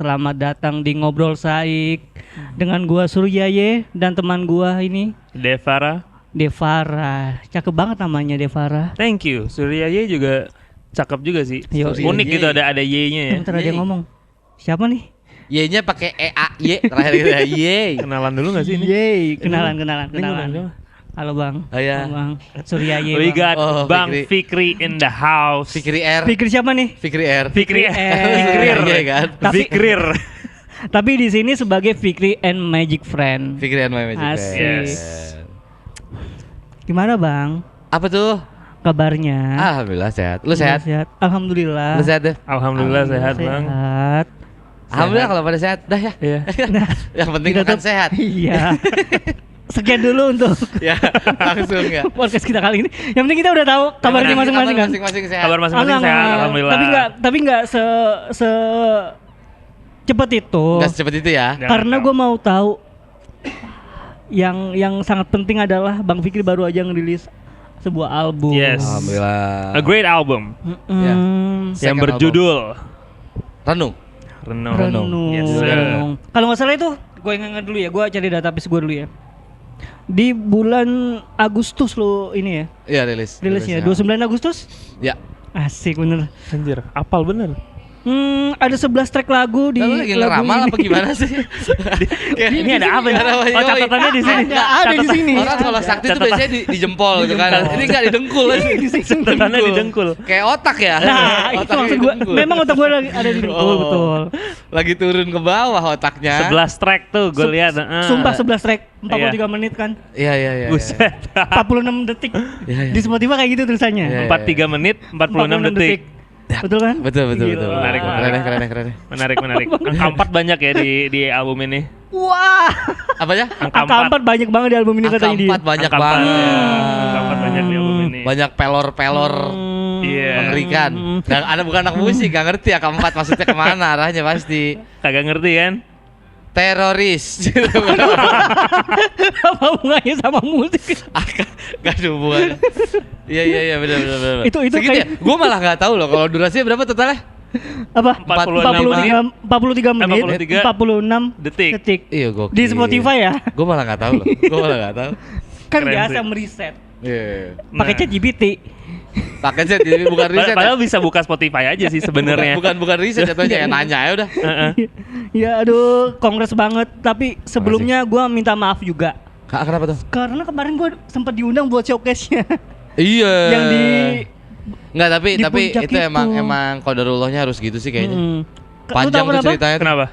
selamat datang di Ngobrol Saik dengan gua Suryaye dan teman gua ini Devara. Cakep banget namanya Devara. Thank you. Suryaye juga cakep juga sih. Yo, Unik gitu ada Y-nya ya. Bentar ada yang ngomong. Siapa nih? Y-nya pakai E-A-Y terakhir gitu ya. Y. Kenalan dulu enggak sih ini? Yeay, kenalan. Kenalan. Halo Bang. Oh ya. Bang Suryaye. We Bang. got Bang Fikri in the house. Fikri R. Fikri siapa nih? Fikri R. Fikri Fikrir. Iya kan? Fikrir. Tapi di sini sebagai Fikri and Magic Friend. Fikri and my magic Asik. friend. Yes. Gimana Bang Apa tuh? kabarnya? Alhamdulillah sehat. Lu sehat? Alhamdulillah. Lu sehat deh? Alhamdulillah sehat, Bang. Sehat. Alhamdulillah kalau pada sehat. Dah ya. Iya. Yang penting Kita makan tuh- sehat. Iya. Sekian dulu untuk Ya, langsung ya. podcast kita kali ini. Yang penting kita udah tahu kabarnya masing-masing kan. Masing-masing sehat. Kabar masing-masing Enggak, sehat, enggak. alhamdulillah. Tapi enggak se cepet itu. Enggak secepat itu ya. Jangan Karena tahu. gue mau tahu yang sangat penting adalah Bang Fikri baru aja ngerilis sebuah album. Yes. Alhamdulillah. A great album Mm-mm. Ya. yang Second berjudul Renung. Renung. Renung. Yes, sir. Kalau nggak salah itu, gue ingat dulu ya. Gue cari database gue dulu ya. Di bulan Agustus lo ini ya, Iya rilisnya. rilisnya 29 Agustus. Ya. Asik bener. Anjir, apal bener. Ada 11 track lagu di Lalu lagi lagu ngeramal ini. apa gimana sih? Ini ada apa nih? Yoi. Oh, catatannya di sini. Ada di sini. Orang kalau sakti itu Catatan. biasanya di jempol gitu kan. jempol. Ini enggak di dengkul aja. Catatannya di dengkul. Kayak otak ya. Nah, itu Otaknya maksud di gue. dengkul. Memang otak gue ada di dengkul, Oh. betul. Lagi turun ke bawah otaknya. 11 track tuh gue lihat. Sumpah 11 track 43 menit kan. Iya iya iya. Buset. 46 detik. Iya, iya. Di Spotify kayak gitu tulisannya. Iya. 43 menit 46 detik. Betul kan? Betul betul Gila. betul. Menarik, Keren. Menarik. Angka 4 banyak ya di album ini. Wah. Apa ya? Angka 4 banyak banget di album ini Angka katanya dia. 4 banyak Angka 4, banget. ya. Angka 4 banyak di album ini. Banyak pelor-pelor Iya. mengerikan. Dan ada bukan anak musik, gak ngerti angka 4 maksudnya kemana arahnya pasti. Kagak ngerti kan? Teroris. Apa hubungannya sama musik? Gak ada hubungan. Iya benar. Itu Segitu kayak- ya? Gue malah gak tahu loh kalau durasinya berapa totalnya. Apa? 43 43 menit 43 46 detik. detik. Iya gokil. Di Spotify ya. Gue malah gak tahu loh. Gue malah gak tahu. Kan Keren biasa sih. meriset. Iya. Pakai Nah. ChatGPT. Pakai set jadi bukan riset. Padahal bisa buka Spotify aja sih sebenarnya. Bukan riset jatuhnya ya nanya ya udah. Ya aduh, kongres banget. Tapi sebelumnya gue minta maaf juga. Kenapa tuh? Karena kemarin gue sempat diundang buat showcase-nya. Iya. Yang di Enggak tapi di puncak itu itu. emang qadarullahnya harus gitu sih kayaknya. Lu Panjang tahu tuh kenapa? ceritanya. tuh. Kenapa?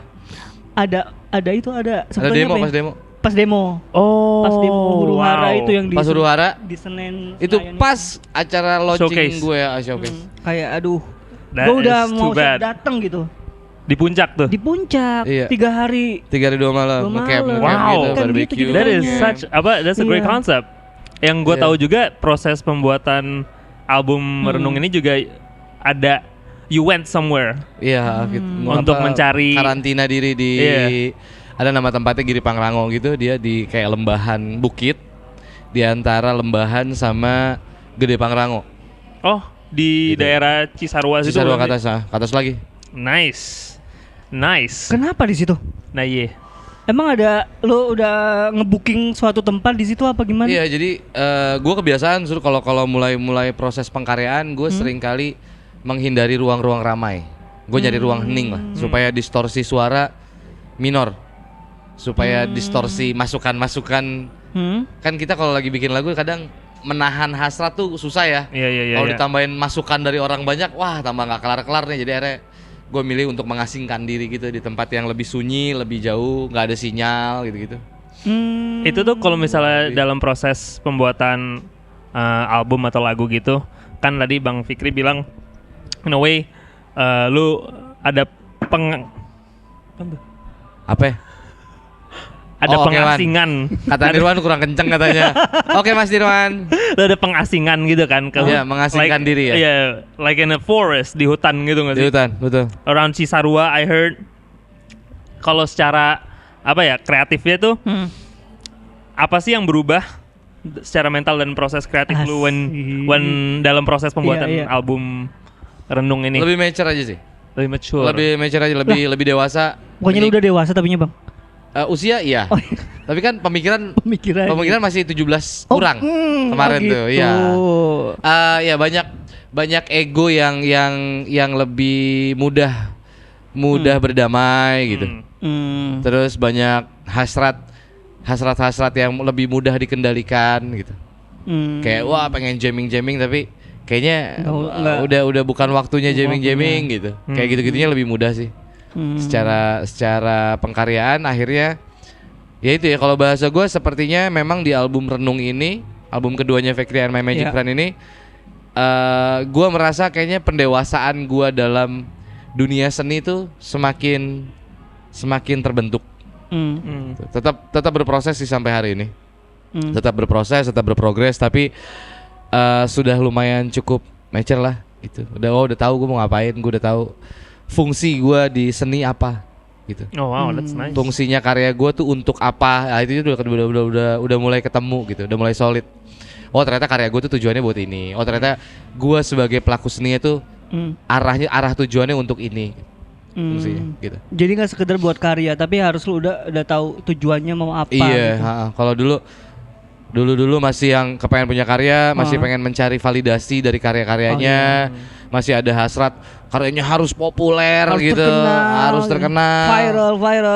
Ada Ada sebetulnya demo apa ya? pas demo. Pas demo. Oh. Pas demo huru hara itu yang di Pas huru hara di Senen itu Senayan pas acara launching Showcase. gue ya showcase. kayak aduh. That Gue udah is mau too bad. datang gitu. Di puncak tuh. Di puncak Iya. 3 hari. 3 hari 2 malam Dua ngecamp malam. Wow. gitu Kan barbecue. gitu That is Iya. that's a great Iya. concept. Yang gue Iya. tahu juga proses pembuatan album Renung ini juga ada you went somewhere. Iya, gitu. Untuk mencari- karantina diri di Iya. ada nama tempatnya Giri Pangrango gitu, dia di kayak lembahan bukit di antara lembahan sama Gede Pangrango. Oh, di Gitu. daerah Cisarua situ. Cisarua ke berarti? atas, ke atas lagi. Nice. Kenapa di situ? Nah, iya. Emang ada lo udah ngebooking suatu tempat di situ apa gimana? Iya, jadi gue kebiasaan suruh kalau mulai proses pengkaryaan, gue sering kali menghindari ruang-ruang ramai. Gue nyari ruang hening lah, supaya distorsi suara minor, supaya distorsi masukan-masukan. Kan kita kalau lagi bikin lagu kadang menahan hasrat tuh susah ya. Iya. Kalau ditambahin masukan dari orang banyak, wah tambah nggak kelar-kelar nih. Jadi akhirnya gue milih untuk mengasingkan diri gitu di tempat yang lebih sunyi, lebih jauh, nggak ada sinyal gitu-gitu. Itu tuh kalau misalnya dalam proses pembuatan album atau lagu gitu, kan tadi Bang Fikri bilang in a way lu ada Apa ya? ada Oh, oke, Wan. pengasingan. Kata Dirwan kurang kenceng katanya. Oke Mas Dirwan. Lu ada pengasingan gitu kan ke Iya, mengasingkan diri ya. Iya, like in a forest di hutan gitu nggak Di sih? hutan, betul. Around Cisarua I heard. Kalau secara apa ya kreatifnya tuh apa sih yang berubah secara mental dan proses kreatif lu when dalam proses pembuatan Iya, iya. album Renung ini? Lebih mature aja sih. Lebih mature. Lebih mature aja, lebih dewasa. Pokoknya lu udah dewasa tapinya bang. Usia iya. Tapi kan pemikiran Pemikiran masih 17 kurang kemarin tuh. Iya. Ya banyak ego yang lebih mudah berdamai gitu. Terus banyak hasrat yang lebih mudah dikendalikan gitu. Kayak wah pengen jamming tapi kayaknya udah bukan waktunya jamming gitu. Kayak gitu-gitunya lebih mudah sih. Secara pengkaryaan akhirnya ya itu ya, kalau bahasa gue sepertinya memang di album Renung ini, album keduanya Fikri and My Magic Friend ini, gue merasa kayaknya pendewasaan gue dalam dunia seni tuh semakin terbentuk. Tetap berproses sih sampai hari ini. Tetap berproses, tetap berprogres, tapi sudah lumayan cukup mature lah gitu. Udah tahu gue mau ngapain, gue udah tahu fungsi gue di seni apa gitu. Oh wow, that's nice. Fungsinya karya gue tuh untuk apa? Nah, itu udah mulai ketemu gitu, udah mulai solid. Oh ternyata karya gue tuh tujuannya buat ini. Oh ternyata gue sebagai pelaku seni itu arah tujuannya untuk ini. Fungsinya gitu. Jadi nggak sekedar buat karya, tapi harus lu udah tahu tujuannya mau apa. Iya. Gitu. Kalau dulu masih yang kepengen punya karya, masih pengen mencari validasi dari karya-karyanya, masih ada hasrat karyanya harus populer gitu, harus terkenal,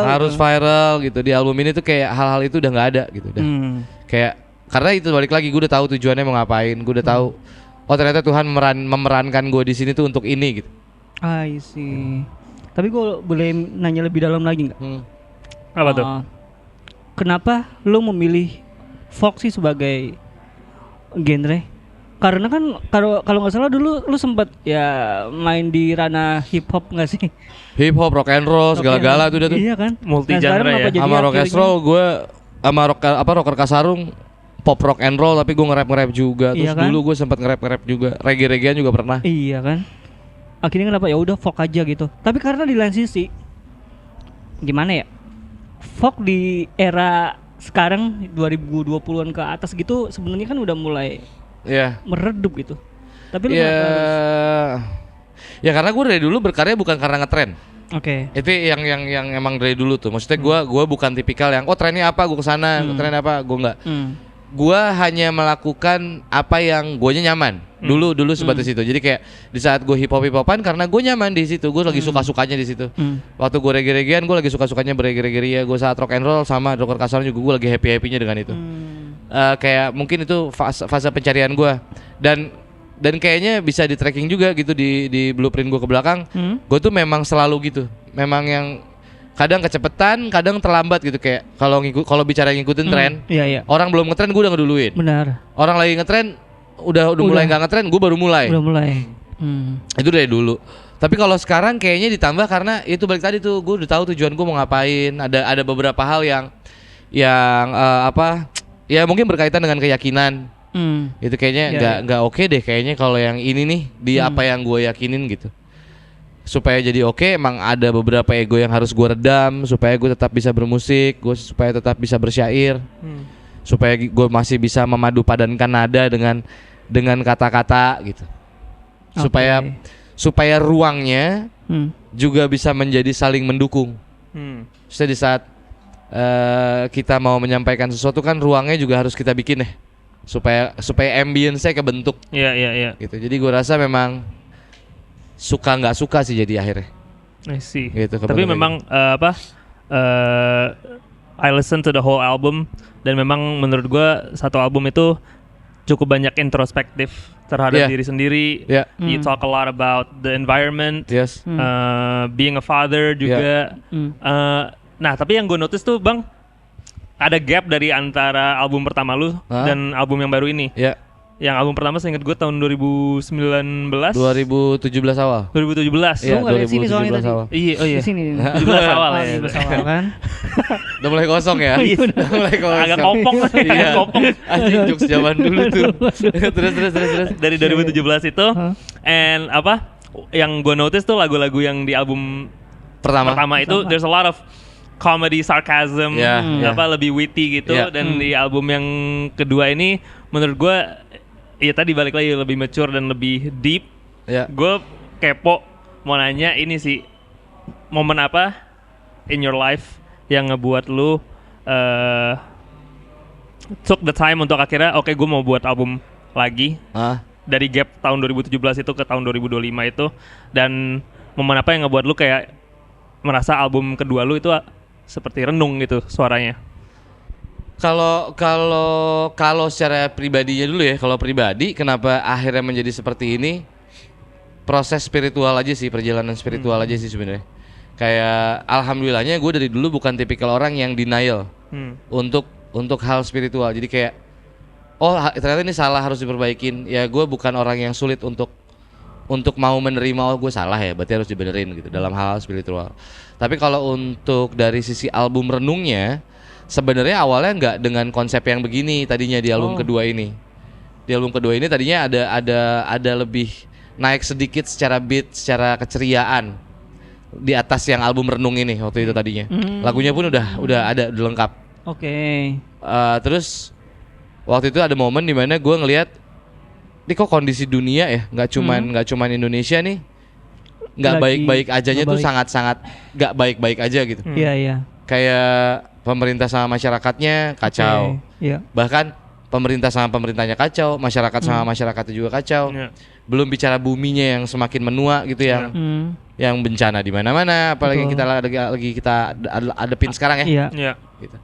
harus viral gitu. Di album ini tuh kayak hal-hal itu udah nggak ada gitu, udah kayak karena itu balik lagi gue udah tahu tujuannya mau ngapain, gue udah tahu oh ternyata Tuhan memerankan gue di sini tuh untuk ini gitu. I see. Tapi gue boleh nanya lebih dalam lagi nggak? Apa tuh? Kenapa lu memilih folk sih sebagai genre? Karena kan kalau nggak salah dulu lu sempat ya main di ranah hip hop nggak sih? Hip hop, rock and roll, segala-gala tuh udah tuh. Iya kan? Multi genre ya. Sama rock and roll gue sama rocker Kasarung pop rock and roll, tapi gue nge-rap juga. Terus kan? dulu gue sempat nge-rap juga, reggae-reggaean juga pernah. Iya kan? Akhirnya kenapa ya udah folk aja gitu. Tapi karena di lain sisi gimana ya? Folk di era sekarang 2020-an ke atas gitu sebenarnya kan udah mulai meredup gitu. Tapi lu ya karena gue dari dulu berkarya bukan karena ngetren. Oke. Itu yang emang dari dulu tuh. Maksudnya gue bukan tipikal yang trennya apa gue kesana, trennya apa gue nggak. Gue hanya melakukan apa yang guanya nyaman. Dulu sebatas itu. Jadi kayak di saat gue hip hopan karena gue nyaman di situ, gue lagi suka-sukanya di situ. Waktu gue reggae-reggaean gue lagi suka-sukanya berreggae-reggae. Gue saat rock and roll sama rocker Kasarung juga gue lagi happy-happynya dengan itu. Kayak mungkin itu fase pencarian gue. Dan kayaknya bisa di tracking juga gitu di blueprint gue ke belakang. Gue tuh memang selalu gitu. Memang yang kadang kecepetan, kadang terlambat gitu, kayak kalau bicara ngikutin tren. Iya. Orang belum ngetren gue udah ngeduluin. Benar. Orang lagi ngetren udah mulai nggak ngetren, gue baru mulai. Itu dari dulu. Tapi kalau sekarang kayaknya ditambah karena itu balik tadi tuh, gue udah tahu tujuan gue mau ngapain. Ada beberapa hal yang ya mungkin berkaitan dengan keyakinan. Itu kayaknya nggak oke deh kayaknya kalau yang ini nih di apa yang gue yakinin gitu. Supaya jadi oke, emang ada beberapa ego yang harus gue redam supaya gue tetap bisa bermusik, supaya tetap bisa bersyair, supaya gue masih bisa memadu padankan nada dengan kata-kata gitu, supaya ruangnya juga bisa menjadi saling mendukung. Jadi di saat kita mau menyampaikan sesuatu kan ruangnya juga harus kita bikin supaya ambience-nya kebentuk. Iya. Gitu. Jadi gue rasa memang suka nggak suka sih jadi akhirnya. I see. Gitu, tapi memang I listen to the whole album dan memang menurut gua satu album itu cukup banyak introspektif terhadap diri sendiri. You talk a lot about the environment, being a father juga. Nah tapi yang gue notice tuh bang, ada gap dari antara album pertama lu dan album yang baru ini. Yang album pertama saya ingat gue tahun 2017 awal. 2017. Lu enggak lihat sini soalnya tadi. Iya, oh iya. Di sini. 17 awal ya. 17 awal kan. Udah mulai kosong ya. Udah mulai kosong. Agak kopong. Iya. Anjing jokes zaman dulu tuh. Terus. Dari 2017 itu and apa? Yang gue notice tuh lagu-lagu yang di album pertama itu there's a lot of comedy, sarcasm, lebih witty gitu. Dan di album yang kedua ini menurut gue ya tadi balik lagi lebih mature dan lebih deep. Gue kepo mau nanya ini sih, momen apa in your life yang ngebuat lu took the time untuk akhirnya oke, gue mau buat album lagi dari gap tahun 2017 itu ke tahun 2025 itu, dan momen apa yang ngebuat lu kayak merasa album kedua lu itu seperti renung gitu suaranya? Kalau secara pribadinya dulu ya, kalau pribadi kenapa akhirnya menjadi seperti ini, proses spiritual aja sih, perjalanan spiritual aja sih sebenarnya. Kayak alhamdulillahnya gue dari dulu bukan tipikal orang yang denial untuk hal spiritual. Jadi kayak ternyata ini salah, harus diperbaikin. Ya gue bukan orang yang sulit untuk mau menerima gue salah ya, berarti harus dibenerin gitu dalam hal spiritual. Tapi kalau untuk dari sisi album renungnya, sebenarnya awalnya nggak dengan konsep yang begini tadinya di album kedua ini. Di album kedua ini tadinya ada lebih naik sedikit secara beat, secara keceriaan di atas yang album renung ini waktu itu tadinya. Lagunya pun udah ada, udah lengkap. Oke. Terus waktu itu ada momen di mana gue ngelihat ini kok kondisi dunia ya, nggak cuman Indonesia nih, nggak baik-baik ajanya tuh sangat-sangat nggak baik-baik aja gitu. Iya. Kayak pemerintah sama masyarakatnya kacau. Bahkan pemerintah sama pemerintahnya kacau, masyarakat sama masyarakatnya juga kacau. Belum bicara buminya yang semakin menua gitu, yang bencana di mana-mana, apalagi kita adepin sekarang ya. Gitu.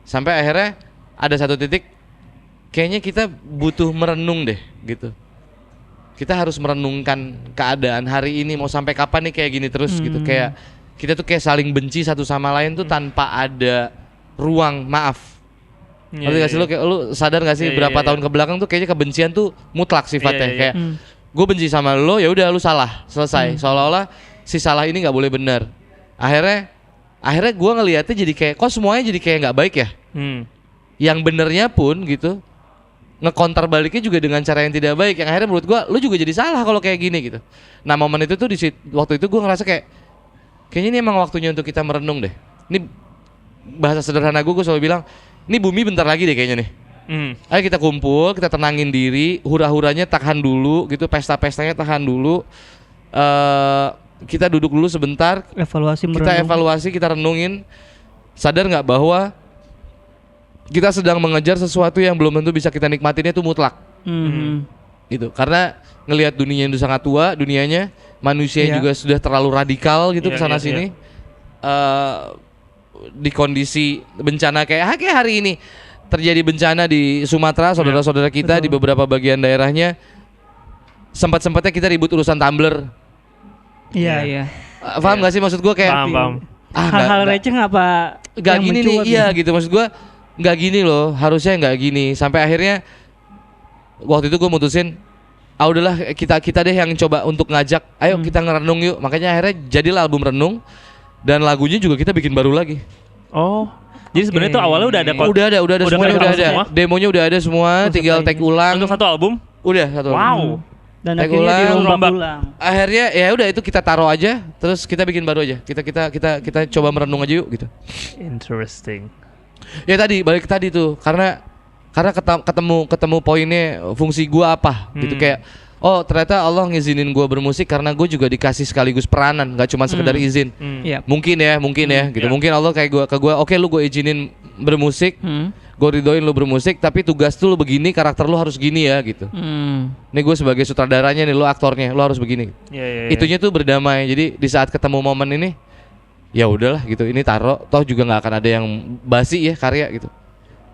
Sampai akhirnya ada satu titik kayaknya kita butuh merenung deh gitu. Kita harus merenungkan keadaan hari ini mau sampai kapan nih kayak gini terus gitu. Kayak kita tuh kayak saling benci satu sama lain tuh tanpa ada ruang maaf. Ngerti gak sih lu sadar gak sih berapa tahun ke belakang tuh kayaknya kebencian tuh mutlak sifatnya. Kayak gue benci sama lo, ya udah lu salah, selesai. Seolah-olah si salah ini nggak boleh benar. Akhirnya gue ngelihatnya jadi kayak kok semuanya jadi kayak nggak baik ya. Yang benernya pun gitu ngekontar baliknya juga dengan cara yang tidak baik, yang akhirnya menurut gue lu juga jadi salah kalau kayak gini gitu. Nah momen itu tuh waktu itu gue ngerasa kayaknya ini emang waktunya untuk kita merenung deh. Ini bahasa sederhana gue selalu bilang ini bumi bentar lagi deh kayaknya nih. Ayo kita kumpul, kita tenangin diri, hura-huranya tahan dulu gitu, pesta-pestanya tahan dulu. Kita duduk dulu sebentar, evaluasi, kita renungin. Sadar nggak bahwa kita sedang mengejar sesuatu yang belum tentu bisa kita nikmatinnya itu mutlak. Gitu. Karena ngelihat dunianya itu sangat tua, dunianya, manusia juga sudah terlalu radikal gitu kesana sini. Di kondisi bencana kayak hari ini terjadi bencana di Sumatera, saudara-saudara kita di beberapa bagian daerahnya, sempat-sempatnya kita ribut urusan tumbler. Iya. Paham nggak sih maksud gue kayak paham. Hal-hal receh apa? Gak gini nih, iya gitu maksud gue. Nggak gini loh, harusnya nggak gini. Sampai akhirnya waktu itu gue mutusin, udahlah kita deh yang coba untuk ngajak, ayo kita ngerenung yuk. Makanya akhirnya jadilah album renung, dan lagunya juga kita bikin baru lagi. Jadi sebenarnya tuh awalnya udah ada semuanya udah ada. Demonya udah ada semua, tinggal take ulang. Untuk satu album? Udah satu. Wow. Dan akhirnya dirombak ulang. Akhirnya ya udah itu kita taruh aja, terus kita bikin baru aja. Kita coba merenung aja yuk gitu. Interesting. Ya tadi balik ke tadi tuh, karena ketemu poinnya fungsi gua apa gitu, kayak ternyata Allah ngizinin gua bermusik karena gua juga dikasih sekaligus peranan, nggak cuma sekedar izin. Mungkin ya gitu. Mungkin Allah kayak gua oke, lu gua izinin bermusik, gua ridoin lu bermusik, tapi tugas tuh lu begini, karakter lu harus gini ya gitu. Nih gua sebagai sutradaranya nih, lu aktornya, lu harus begini. Itunya tuh berdamai. Jadi di saat ketemu momen ini, ya udahlah gitu, ini taruh, toh juga nggak akan ada yang basi ya karya gitu.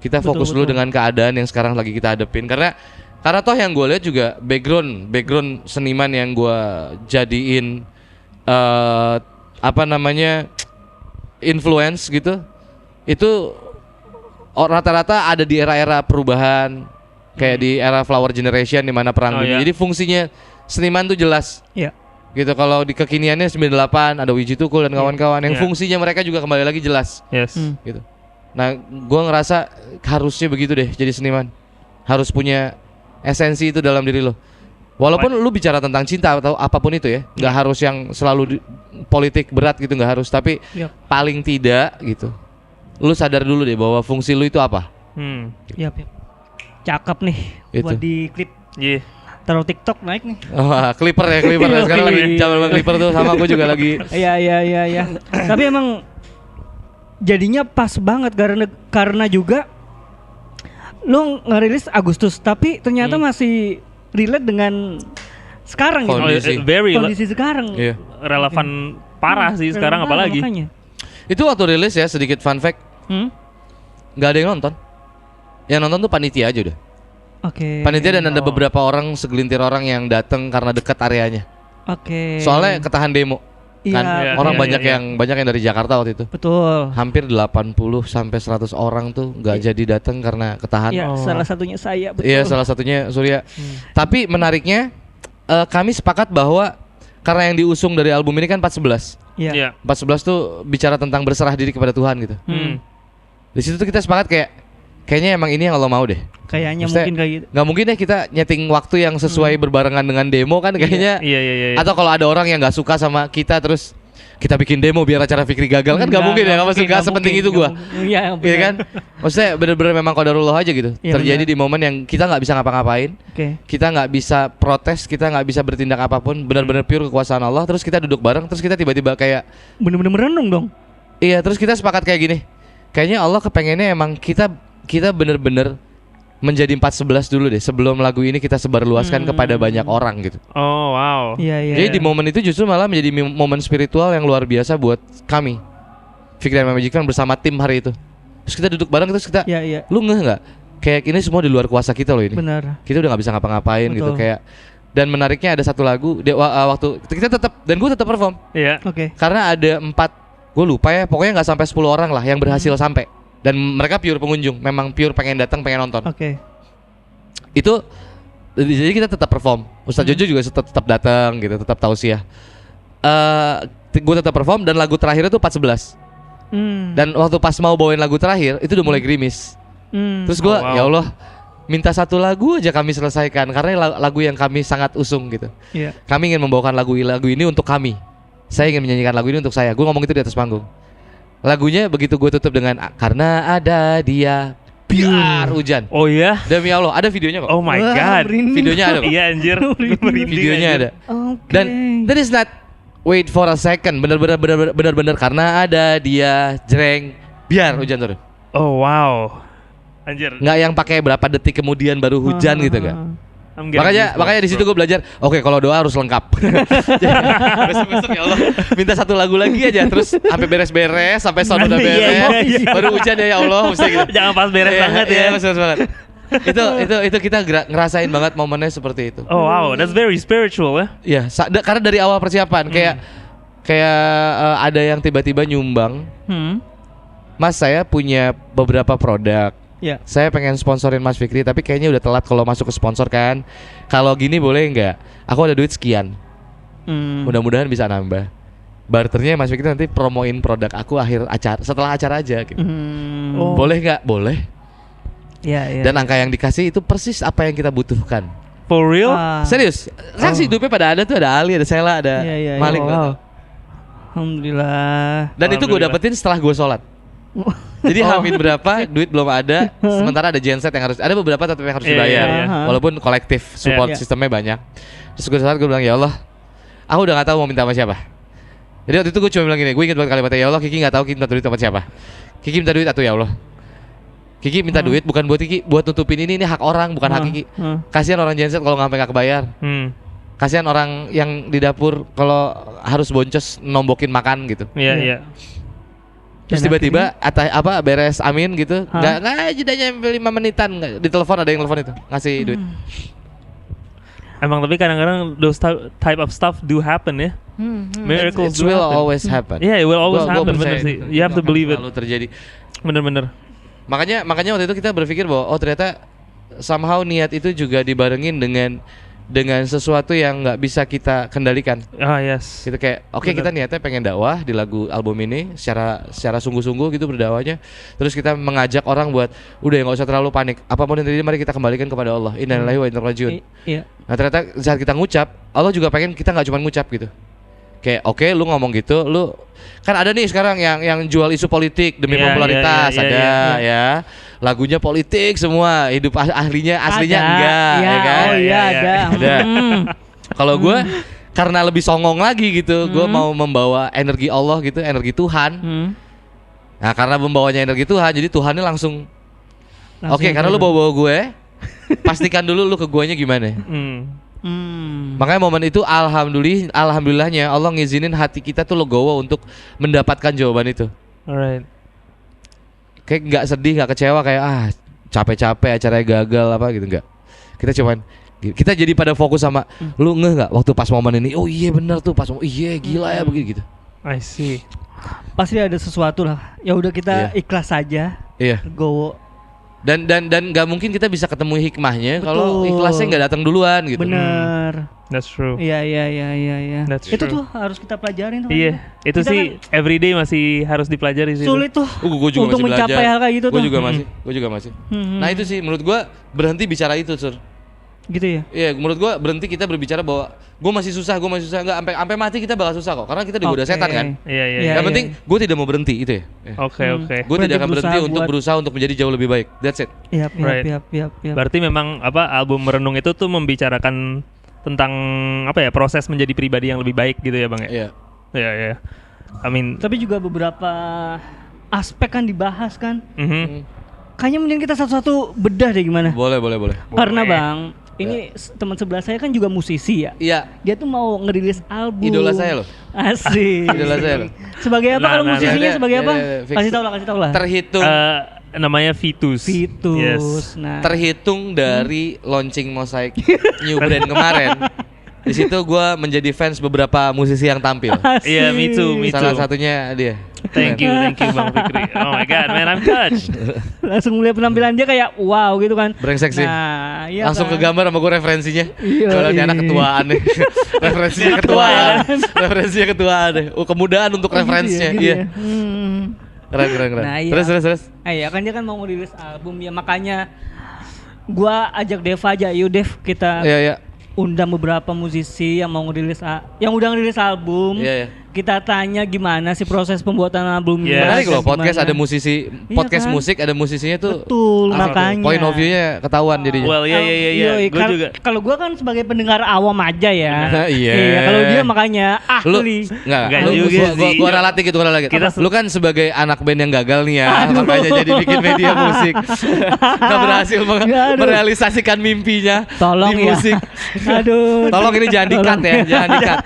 Kita fokus dulu dengan keadaan yang sekarang lagi kita hadepin, karena toh yang gue lihat juga background seniman yang gue jadiin influence gitu, itu rata-rata ada di era-era perubahan, kayak di era flower generation di mana perang dunia. Jadi fungsinya seniman tuh jelas. Gitu. Kalau di kekiniannya 98 ada Wiji Tukul dan kawan-kawan yang fungsinya mereka juga kembali lagi jelas. Gitu. Nah, gua ngerasa harusnya begitu deh jadi seniman. Harus punya esensi itu dalam diri lo. Walaupun lu bicara tentang cinta atau apapun itu ya, nggak harus yang selalu politik berat gitu, nggak harus, tapi paling tidak gitu, lu sadar dulu deh bahwa fungsi lu itu apa. Cakep nih buat di klip. taruh TikTok naik nih. Clipper ya. Sekarang lagi zaman Clipper tuh, sama aku juga lagi. Iya. Tapi emang jadinya pas banget karena juga lo ngerilis Agustus, tapi ternyata masih relate dengan sekarang kondisi sekarang. Relevan parah sih sekarang apalagi. Makanya. Itu waktu rilis ya, sedikit fun fact. Gak ada yang nonton. Yang nonton tuh panitia aja udah. Panitia dan ada beberapa orang, segelintir orang yang datang karena dekat areanya. Soalnya ketahan demo. Kan orang banyak yang dari Jakarta waktu itu. Betul. Hampir 80 sampai 100 orang tuh nggak jadi datang karena ketahan. Iya, salah satunya saya, betul. Iya, salah satunya Surya. Tapi menariknya kami sepakat bahwa karena yang diusung dari album ini kan 411. Iya. 411 tuh bicara tentang berserah diri kepada Tuhan gitu. Di situ tuh kita sepakat kayaknya emang ini yang Allah mau deh. Kayaknya maksudnya, mungkin kayak gitu. Gak mungkin deh kita nyeting waktu yang sesuai berbarengan dengan demo kan kayaknya. Iya. Atau kalau ada orang yang gak suka sama kita terus kita bikin demo biar acara Fikri gagal kan gak mungkin ya. Gak sepenting itu gua. Iya kan. Maksudnya bener-bener memang qadarullah aja gitu. Terjadi di momen yang kita gak bisa ngapa-ngapain. Kita gak bisa protes, kita gak bisa bertindak apapun. Bener-bener pure kekuasaan Allah. Terus kita duduk bareng, terus kita tiba-tiba kayak bener-bener merenung dong. Iya, terus kita sepakat kayak gini. Kayaknya Allah kepengennya emang kita bener-bener menjadi 411 dulu deh sebelum lagu ini kita sebarluaskan kepada banyak orang gitu. Oh wow. Iya. Jadi di momen itu justru malah menjadi momen spiritual yang luar biasa buat kami. Fikri dan Magic kan bersama tim hari itu. Terus kita duduk bareng terus kita, lu ngeh nggak? Kayak ini semua di luar kuasa kita loh ini. Benar. Kita udah nggak bisa ngapa-ngapain gitu kayak. Dan menariknya ada satu lagu waktu kita tetap dan gue tetap perform. Iya. Karena ada 4, gue lupa ya, pokoknya nggak sampai 10 orang lah yang berhasil sampai. Dan mereka pure pengunjung, memang pure pengen datang, pengen nonton. Itu jadi kita tetap perform. Ustadz Jojo juga tetap datang gitu, tetap tausiah. Gue tetap perform dan lagu terakhir itu 411. Dan waktu pas mau bawain lagu terakhir itu udah mulai gerimis. Terus gue ya Allah, minta satu lagu aja kami selesaikan karena lagu yang kami sangat usung gitu. Kami ingin membawakan lagu ini untuk kami. Saya ingin menyanyikan lagu ini untuk saya. Gue ngomong itu di atas panggung. Lagunya begitu gue tutup dengan karena ada dia biar hujan. Oh iya? Demi Allah, ada videonya kok. Oh my god. Videonya ada kok. Iya anjir. Videonya ada. Dan that is not wait for a second. Bener-bener karena ada dia jreng biar hujan turun. Oh wow. Anjir. Nggak yang pakai berapa detik kemudian baru hujan gitu kan. Makanya di situ gue belajar. Oke, kalau doa harus lengkap. Besok ya Allah, minta satu lagu lagi aja terus sampai beres-beres, sampai sound udah beres, baru hujan ya Allah, mesti gitu. Jangan pas beres banget ya. Pas banget. Itu kita ngerasain banget momennya seperti itu. Oh wow, that's very spiritual ya. Iya, karena dari awal persiapan kayak ada yang tiba-tiba nyumbang. Mas, saya punya beberapa produk. Saya pengen sponsorin Mas Fikri, tapi kayaknya udah telat kalau masuk ke sponsor kan. Kalau gini boleh nggak? Aku ada duit sekian. Mudah-mudahan bisa nambah. Barternya Mas Fikri nanti promoin produk aku setelah acara aja gitu. Boleh nggak? Boleh. Dan angka yang dikasih itu persis apa yang kita butuhkan. For real? Serius. Saksi hidupnya pada ada tuh, ada Ali, ada Sela, ada Malik. Alhamdulillah. Dan itu gue dapetin setelah gue sholat. Jadi hamin berapa duit belum ada, sementara ada genset yang harus ada beberapa tetap yang harus dibayar, walaupun kolektif support sistemnya banyak. Terus gue bilang ya Allah, aku udah nggak tahu mau minta sama siapa. Jadi waktu itu gue cuma bilang gini, gue ingat banget kalimatnya ya Allah, Kiki nggak tahu Kiki minta duit sama siapa. Kiki minta duit atau ya Allah. Kiki minta duit bukan buat Kiki, buat nutupin ini hak orang bukan hak Kiki. Kasihan orang genset kalau nggak kebayar. Kasihan orang yang di dapur kalau harus boncos nombokin makan gitu. Iya. Terus tiba-tiba beres amin gitu, nggak jedanya 5 menitan, di telepon ada yang telepon itu ngasih duit. Emang tapi kadang-kadang those type of stuff do happen ya. Miracles will always happen. Yeah, it will always happen. Bener sih. You have to believe it. Lalu terjadi. Bener. Makanya waktu itu kita berpikir bahwa ternyata somehow niat itu juga dibarengin dengan sesuatu yang nggak bisa kita kendalikan. Yes. Gitu kayak kita niatnya pengen dakwah di album ini secara sungguh-sungguh gitu berdakwahnya. Terus kita mengajak orang buat udah nggak usah terlalu panik. Apapun yang terjadi mari kita kembalikan kepada Allah. Inna lillahi wa inna ilaihi raji'un. Nah ternyata saat kita ngucap, Allah juga pengen kita nggak cuma ngucap gitu. Kayak lu ngomong gitu, lu kan ada nih sekarang yang jual isu politik demi popularitas ya. lagunya politik semua, hidup aslinya enggak, ya kan? Oh iya ada. Kalau gue karena lebih songong lagi gitu, gue mau membawa energi Allah gitu, energi Tuhan. Nah karena membawanya energi Tuhan, jadi Tuhannya langsung oke, karena lu bawa gue, pastikan dulu lu ke guanya gimana. Makanya momen itu alhamdulillahnya Allah ngizinin hati kita tuh legowo untuk mendapatkan jawaban itu. Alright. Kayak nggak sedih, nggak kecewa, kayak capek-capek acaranya gagal apa gitu, nggak. Kita jadi pada fokus sama lu nggak waktu pas momen ini. Oh iya benar tuh pas iya gila ya begitu. I see. Pasti ada sesuatu lah. Ya udah kita ikhlas saja. Iya. Gowo. Dan nggak mungkin kita bisa ketemu hikmahnya kalau ikhlasnya nggak datang duluan gitu. Bener. That's true. Iya. That's Itu true. tuh harus kita pelajarin tuh. Iya, itu Kita sih everyday masih harus dipelajari sih. Sulit tuh. Gue juga untuk masih mencapai belajar. hal kayak gitu Gue tuh. juga masih. Nah itu sih menurut gue berhenti bicara itu, Sur. Gitu ya. Iya, menurut gua berhenti kita berbicara bahwa gua masih susah, enggak sampai mati kita bakal susah kok. Karena kita digoda setan kan. Iya. Yang penting gua tidak mau berhenti itu ya. Oke. Gua tidak akan berhenti untuk berusaha untuk menjadi jauh lebih baik. That's it. Iya. Berarti memang album Merenung itu tuh membicarakan tentang proses menjadi pribadi yang lebih baik gitu ya, Bang ya. Iya. I mean, tapi juga beberapa aspek kan dibahas kan. Kayaknya mending kita satu-satu bedah deh gimana. Boleh. Karena Bang, ini teman sebelah saya kan juga musisi ya. Iya. Dia tuh mau ngerilis album. Idola saya loh. Asik. Idola saya loh. Sebagai apa kalau musisinya sebagai apa? Kasih tahu lah. Terhitung namanya Vitus. Yes. Nah. Terhitung dari launching Mosaic New Brand kemarin. Di situ gue menjadi fans beberapa musisi yang tampil. Iya, me too. Salah satunya dia. Thank you Bang Fikri. Oh my god, man, I'm touched. Langsung melihat penampilan dia kayak wow gitu kan. Brengsek sih. Nah, iya langsung kan? ke gambar sama gue referensinya. Iya, kalau ini anak ketuaan nih. Referensinya ketuaan deh. Kemudahan untuk referensinya. Iya. Keren. Nah, iya. Terus. Iya kan dia kan mau ngerilis album ya, makanya gua ajak Dev aja. Yuk Dev, kita undang beberapa musisi yang mau ngerilis yang udah ngerilis album. Kita tanya gimana sih proses pembuatan albumnya. Menarik loh, podcast ada musisi, podcast musik ada musisinya tuh. Betul, makanya. Point of view-nya ketahuan jadinya. Well, iya. Gue juga. Kalau gua kan sebagai pendengar awam aja ya. Iya. Kalau dia makanya ahli. Enggak juga sih. Gua ralat dikit. Lu kan sebagai anak band yang gagal nih ya, makanya jadi bikin media musik. Nggak berhasil merealisasikan mimpinya di musik. Aduh. Tolong ini jangan di-cut ya, jangan di-cut.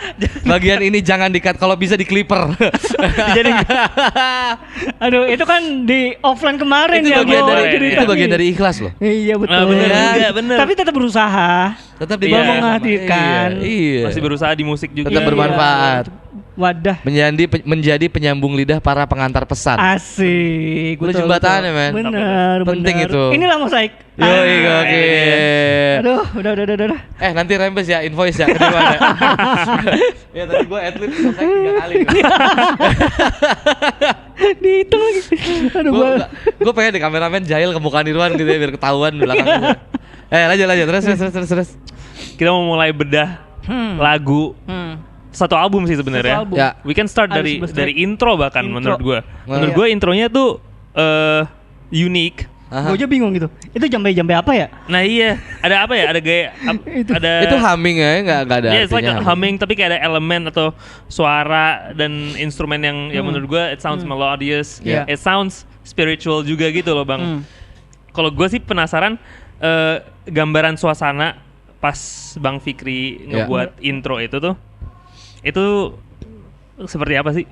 Bagian ini jangan di-cut, kalau bisa di clipper. Aduh, itu kan di offline kemarin itu ya. Itu bagian dari ikhlas loh. Iya betul. Bener. Tapi tetap berusaha. Tetap menghatikan. Iya. Masih berusaha di musik juga. Tetap bermanfaat. Wadah. Menjadi penyambung lidah para pengantar pesan. Asik. Lu jembatannya, men. Bener. Penting itu. Inilah Mosaik. Yoi, oke. Aduh, udah. Nanti rembes ya, invoice ya. Ya tadi gue atlet Mosaik 3 kali. Dihitung lagi. Aduh, gue pengen di kameramen jahil ke muka Nirwan gitu ya, biar ketahuan belakangnya. Lanjut. Terus. Kita mau mulai bedah lagu. Satu album sih sebenarnya. Ya. We can start dari intro bahkan menurut gue. Menurut gue intronya tuh unik. Gue aja bingung gitu. Itu jambe apa ya? Nah iya, ada apa ya? Ada gaya ada itu humming ya, enggak ada. Iya, it's like humming tapi kayak ada elemen atau suara dan instrumen yang menurut gue it sounds melodious. It sounds spiritual juga gitu loh, Bang. Kalau gue sih penasaran gambaran suasana pas Bang Fikri ngebuat intro itu seperti apa sih?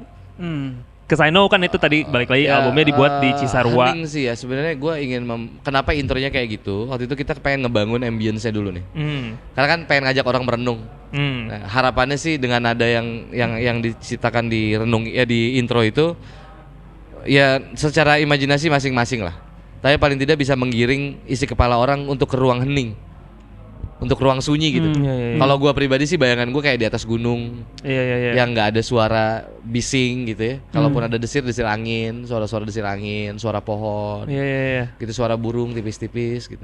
Cause I know kan itu tadi balik lagi albumnya dibuat di Cisarua. Humming sih ya, sebenarnya gue ingin kenapa intronya kayak gitu? Waktu itu kita pengen ngebangun ambience-nya dulu nih. Karena kan pengen ngajak orang merenung. Nah, harapannya sih dengan nada yang diciptakan di renung ya di intro itu ya secara imajinasi masing-masing lah. Tapi paling tidak bisa menggiring isi kepala orang untuk ke ruang hening. Untuk ruang sunyi gitu. Kalau gue pribadi sih bayangan gue kayak di atas gunung, yang nggak ada suara bising gitu ya. Kalaupun ada desir angin, suara-suara desir angin, suara pohon, gitu, suara burung tipis-tipis gitu.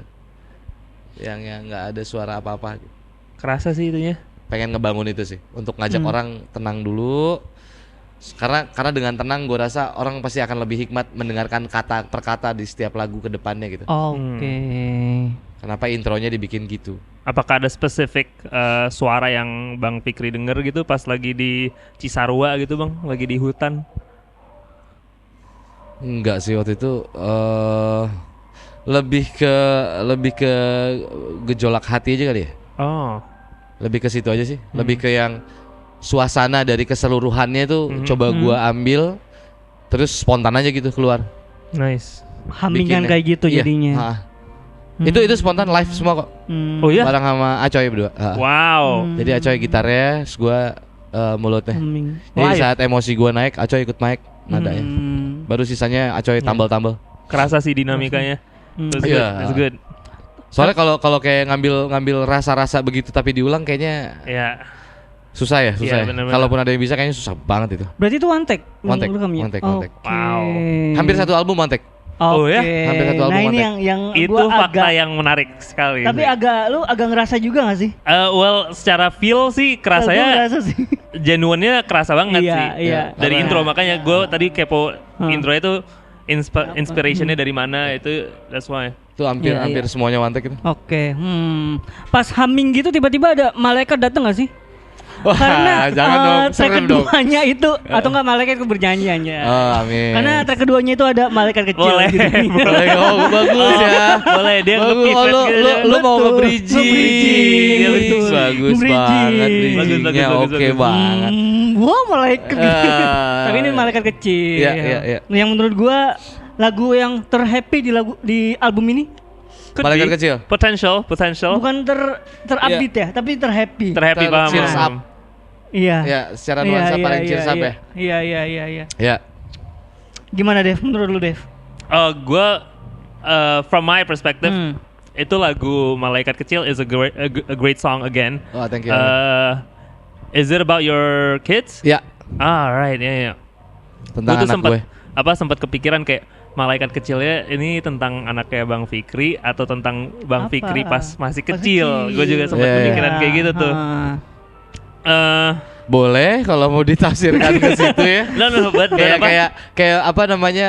Yang nggak ada suara apa-apa. Gitu. Kerasa sih itunya. Pengen ngebangun itu sih, untuk ngajak orang tenang dulu, Karena dengan tenang gue rasa orang pasti akan lebih hikmat mendengarkan kata per kata di setiap lagu ke depannya gitu. Oke. Kenapa intronya dibikin gitu? Apakah ada spesifik suara yang Bang Fikri denger gitu pas lagi di Cisarua gitu Bang, lagi di hutan? Enggak sih, waktu itu lebih ke gejolak hati aja kali ya. Oh. Lebih ke situ aja sih. Lebih ke yang suasana dari keseluruhannya tuh coba gua ambil terus spontan aja gitu keluar. Nice. Hummingan kayak gitu jadinya. Itu spontan live semua kok. Oh iya? Bareng sama Acoy berdua. Wow. Jadi Acoy gitarnya, terus gua mulutnya. Jadi saat emosi gua naik, Acoy ikut naik nadanya. Baru sisanya Acoy tambal-tambal. Kerasa sih dinamikanya. That's good. Soalnya kalau kayak ngambil rasa-rasa begitu tapi diulang kayaknya susah ya. Kalaupun ada yang bisa kayaknya susah banget itu. Berarti itu one take. One take. Wow. Hampir satu album one take. Oh ya? Hampir satu album. Nah ini yang itu fakta yang menarik sekali. Tapi lu agak ngerasa juga gak sih? Well, secara feel sih kerasanya genuine-nya kerasa banget sih. Iya. Dari intro makanya gue tadi kepo intro itu inspirationnya dari mana itu, that's why. Itu hampir semuanya one take itu. Oke. Pas humming gitu tiba-tiba ada malaikat datang gak sih? Wah, karena jangan dong, track keduanya itu atau enggak malaikat bernyanyi hanya. Amin. Karena track keduanya itu ada malaikat kecil. Boleh. Boleh. Oh, bagus ya. Boleh dia nge-pivot gitu. Lu mau nge-bridging. Iya, betul. Bagus banget bridgingnya. Oke banget. Wah, malaikat. Tapi ini malaikat kecil. Iya. Yang menurut gua lagu yang terhappy di album ini malaikat kecil. Potential. Bukan terupdate ya, tapi terhappy. Terhappy banget. Cheers up. Iya. Ya, secara nuansa paling cheers up ya. Iya. Ya. Gimana Dev? Menurut lu Dev? Gua from my perspective itu lagu Malaikat Kecil is a great song again. Oh, thank you. Is it about your kids? Ya. Right, ya. Tentang anak gue. Sempat kepikiran kayak malaikat kecilnya ini tentang anaknya Bang Fikri atau tentang Bang Fikri pas masih kecil. Gue juga sempat kepikiran kayak gitu tuh. Boleh kalau mau ditafsirkan ke situ ya. kayak apa namanya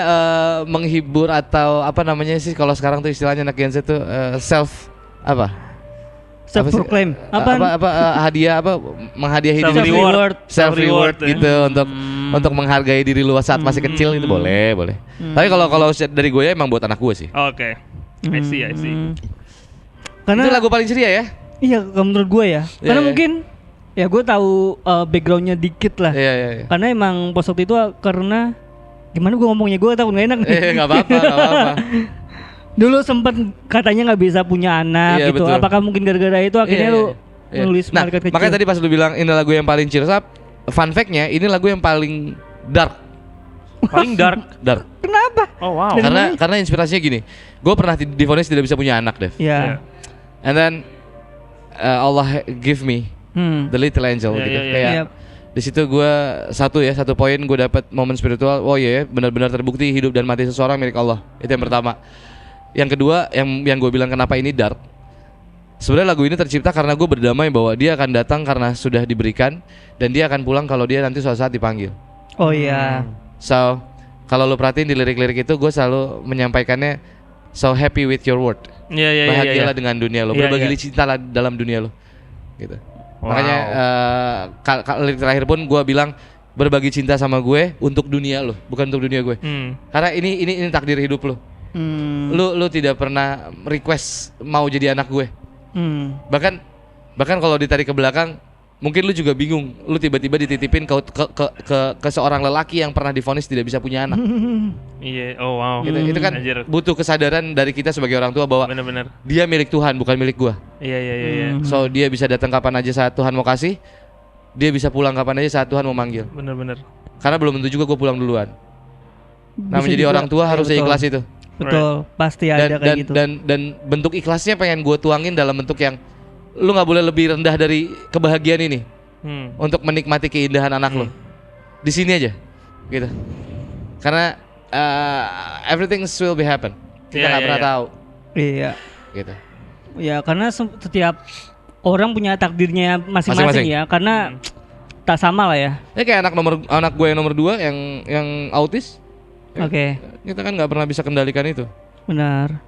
menghibur atau apa namanya sih kalau sekarang tuh istilahnya anak Gen Z tuh self self proclaim hadiah menghadiahi diri self reward gitu untuk menghargai diri lu saat masih kecil itu boleh. Tapi kalau dari gue ya emang buat anak gue sih. Oke. I see. Karena itu lagu paling ceria ya? Iya, menurut gue ya. Karena mungkin ya gue tahu backgroundnya dikit lah. Iya. Karena emang pas waktu itu karena gimana gue ngomongnya gue tahu nggak enak nih. Nggak apa-apa. Dulu sempet katanya nggak bisa punya anak gitu. Betul. Apakah mungkin gara-gara itu akhirnya lu nulis malaikat kecil? Makanya tadi pas lu bilang ini lagu yang paling cheers up, fun fact-nya ini lagu yang paling dark. Paling dark. Kenapa? Oh wow. Karena inspirasinya gini. Gue pernah divonis tidak bisa punya anak, Dev. Iya. And then Allah give me the little angel gitu. Kayak di situ gue satu poin gue dapat momen spiritual. Oh iya, benar-benar terbukti hidup dan mati seseorang milik Allah. Itu yang pertama. Yang kedua, yang gue bilang kenapa ini dark. Sebenarnya lagu ini tercipta karena gue berdamai bahwa dia akan datang karena sudah diberikan dan dia akan pulang kalau dia nanti suatu saat dipanggil. Oh iya. So, kalau lu perhatiin di lirik-lirik itu gue selalu menyampaikannya so happy with your word. Iya. Bahagialah dengan dunia lo, berbagi cinta dalam dunia lo. Gitu. Wow. Makanya lirik terakhir pun gue bilang berbagi cinta sama gue untuk dunia lo, bukan untuk dunia gue. Karena ini takdir hidup lo. Lu tidak pernah request mau jadi anak gue. Bahkan kalau ditarik ke belakang, mungkin lu juga bingung. Lu tiba-tiba dititipin ke seorang lelaki yang pernah divonis tidak bisa punya anak. Iya, oh wow. Itu kan butuh kesadaran dari kita sebagai orang tua bahwa bener. dia milik Tuhan bukan milik gua. Iya. So dia bisa datang kapan aja saat Tuhan mau kasih. Dia bisa pulang kapan aja saat Tuhan mau manggil. Bener. Karena belum tentu juga gua pulang duluan. Nah, menjadi orang tua harus ikhlas itu. Betul, pasti ada kayak gitu. Dan bentuk ikhlasnya pengen gue tuangin dalam bentuk yang lu nggak boleh lebih rendah dari kebahagiaan ini untuk menikmati keindahan anak lu. Di sini aja, gitu. Karena everything will be happen. Kita nggak pernah tahu. Iya. Gitu. Ya karena setiap orang punya takdirnya masing-masing ya. Karena tak sama lah ya. Kayak anak gue yang nomor 2 yang autis. Oke. Kita kan nggak pernah bisa kendalikan itu. Benar.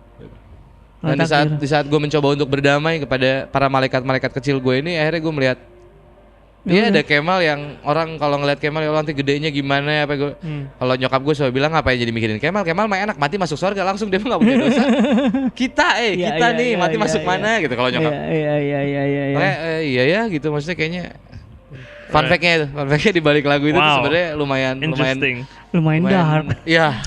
Dan di saat gue mencoba untuk berdamai kepada para malaikat-malaikat kecil gue ini, akhirnya gue melihat dia ada Kemal yang orang kalau ngeliat Kemal ya nanti gedenya gimana ya apa gue. Kalau nyokap gue selalu bilang ngapain jadi mikirin Kemal mah enak mati masuk surga langsung dia nggak punya dosa. Kita mati masuk mana gitu kalau nyokap. Iya ya gitu maksudnya kayaknya. Fun fact-nya di balik lagu itu sebenarnya lumayan dark. Iya.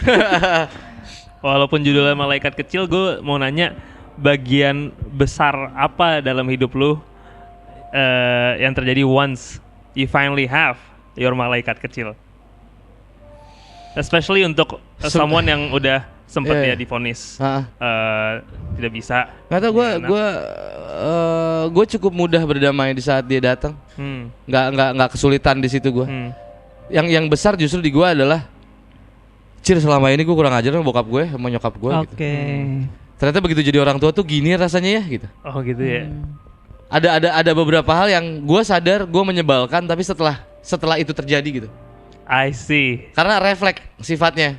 Walaupun judulnya malaikat kecil, gue mau nanya bagian besar apa dalam hidup lu yang terjadi once you finally have your malaikat kecil, especially untuk someone yang udah sempet dia divonis tidak bisa. Nggak tau gue cukup mudah berdamai di saat dia datang. Nggak kesulitan di situ gue. Yang besar justru di gue adalah selama ini gue kurang ajar sama bokap gue sama nyokap gue. Gitu. Ternyata begitu jadi orang tua tuh gini rasanya ya gitu. Oh gitu ya. Ada beberapa hal yang gue sadar gue menyebalkan tapi setelah itu terjadi gitu. I see. Karena refleks sifatnya.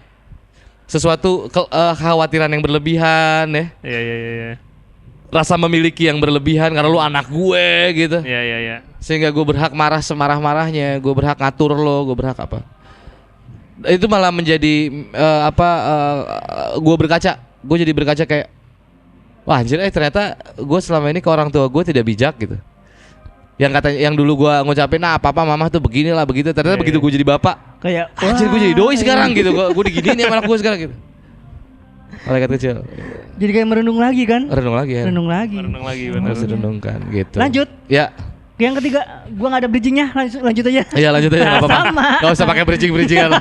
Sesuatu kekhawatiran yang berlebihan ya. Iya. Rasa memiliki yang berlebihan karena lu anak gue gitu. Iya. Sehingga gue berhak marah semarah-marahnya, gue berhak ngatur lo, gue berhak apa. Itu malah menjadi gue jadi berkaca kayak wah anjir ternyata gue selama ini ke orang tua gue tidak bijak gitu. Yang dulu gue ngucapin papa mama tuh beginilah begitu, ternyata begitu gue jadi bapak kayak anjir gue jadi doi sekarang gitu. Gue diginiin sama anak gue sekarang gitu. Malaikat kecil. Jadi kayak merenung lagi kan? Merenung lagi benar. Harus direnungkan gitu. Lanjut. Ya. Yang ketiga, gua nggak ada bridgingnya, lanjut aja. Iya lanjut aja, nggak apa-apa. Sama. Gak usah pakai bridgingan.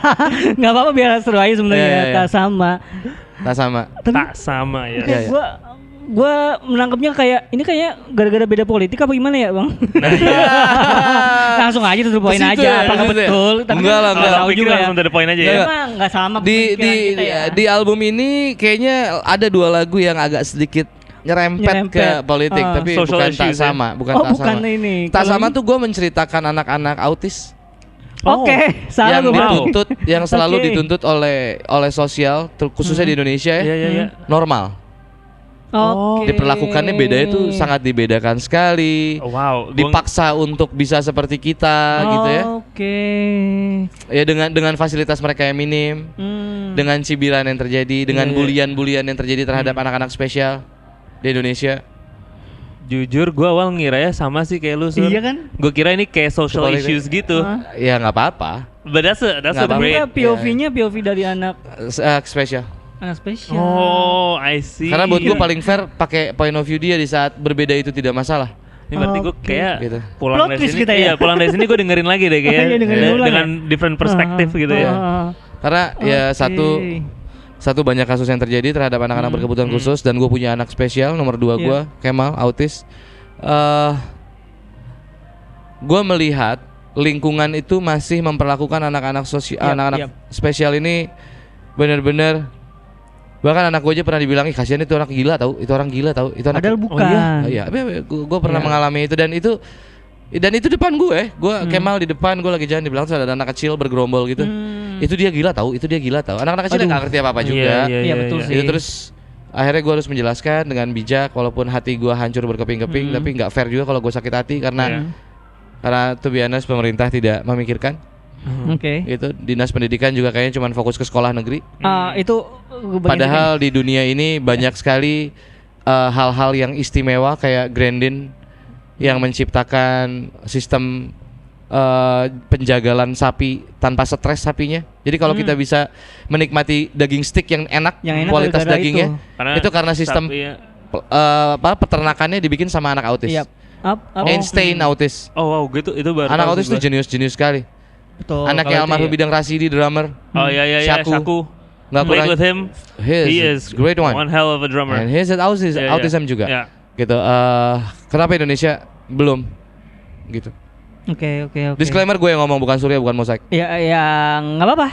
Nggak apa-apa biar seru aja sebenarnya. Tak sama. Tak sama ya. Kayak gua menangkapnya kayak ini kayaknya gara-gara beda politik apa gimana ya bang? Langsung aja tuh poin aja, apakah betul? Tapi enggak tahu juga langsung dari poin aja ya. Emang nggak sama. Di album ini kayaknya ada 2 lagu yang agak sedikit nyerempet ke politik, tapi bukan tak sama, bukan ini. Tak sama tuh gue menceritakan anak-anak autis. Oke, salah yang selalu dituntut oleh sosial, khususnya di Indonesia ya. Normal. Diperlakukannya beda itu sangat dibedakan sekali. Dipaksa untuk bisa seperti kita gitu ya. Ya dengan fasilitas mereka yang minim, dengan cibiran yang terjadi, dengan bulian yang terjadi terhadap anak-anak spesial di Indonesia. Jujur gue awal ngira ya sama sih kayak lu Sur. Iya kan? Gue kira ini kayak social issues gitu. Ya nggak apa-apa. But that's a great. POV-nya POV dari anak spesial. Anak spesial. Oh, I see. Karena buat gue paling fair pakai point of view dia di saat berbeda itu tidak masalah. Ini berarti gue kayak gitu. pulang dari sini. Iya, pulang dari sini gue dengerin lagi deh kayak dengan different perspective gitu ya. Karena ya satu banyak kasus yang terjadi terhadap anak-anak berkebutuhan khusus dan gue punya anak spesial nomor 2 gue Kemal autis. Gue melihat lingkungan itu masih memperlakukan anak-anak spesial ini benar-benar, bahkan anak gue aja pernah dibilang kasihan itu orang gila tahu, itu anak padahal bukan. Gue pernah mengalami itu dan itu depan gue Kemal di depan gue lagi jalan di belakang ada anak kecil bergerombol gitu. Itu dia gila tahu. Anak-anak kecil nggak ngerti apa-apa juga. Iya betul sih. Itu terus akhirnya gue harus menjelaskan dengan bijak walaupun hati gue hancur berkeping-keping tapi nggak fair juga kalau gue sakit hati karena to be honest pemerintah tidak memikirkan. Itu dinas pendidikan juga kayaknya cuma fokus ke sekolah negeri. Itu padahal di dunia ini banyak sekali hal-hal yang istimewa kayak Grandin yang menciptakan sistem penjagalan sapi tanpa stres sapinya. Jadi kalau kita bisa menikmati daging steak yang enak kualitas dagingnya itu karena sistem peternakannya dibikin sama anak autis. Einstein autis. Oh wow, gitu itu baru. Anak autis itu jenius sekali. Betul. Anaknya almarhum Bidang Rasidi drummer. Oh iya Shaku. Nggak kurang. With him. He is great one hell of a drummer. And he has autism juga. Gitu. Kenapa Indonesia belum? Gitu. Oke. Disclaimer gue yang ngomong bukan Surya bukan Mosaik. Ya nggak apa-apa.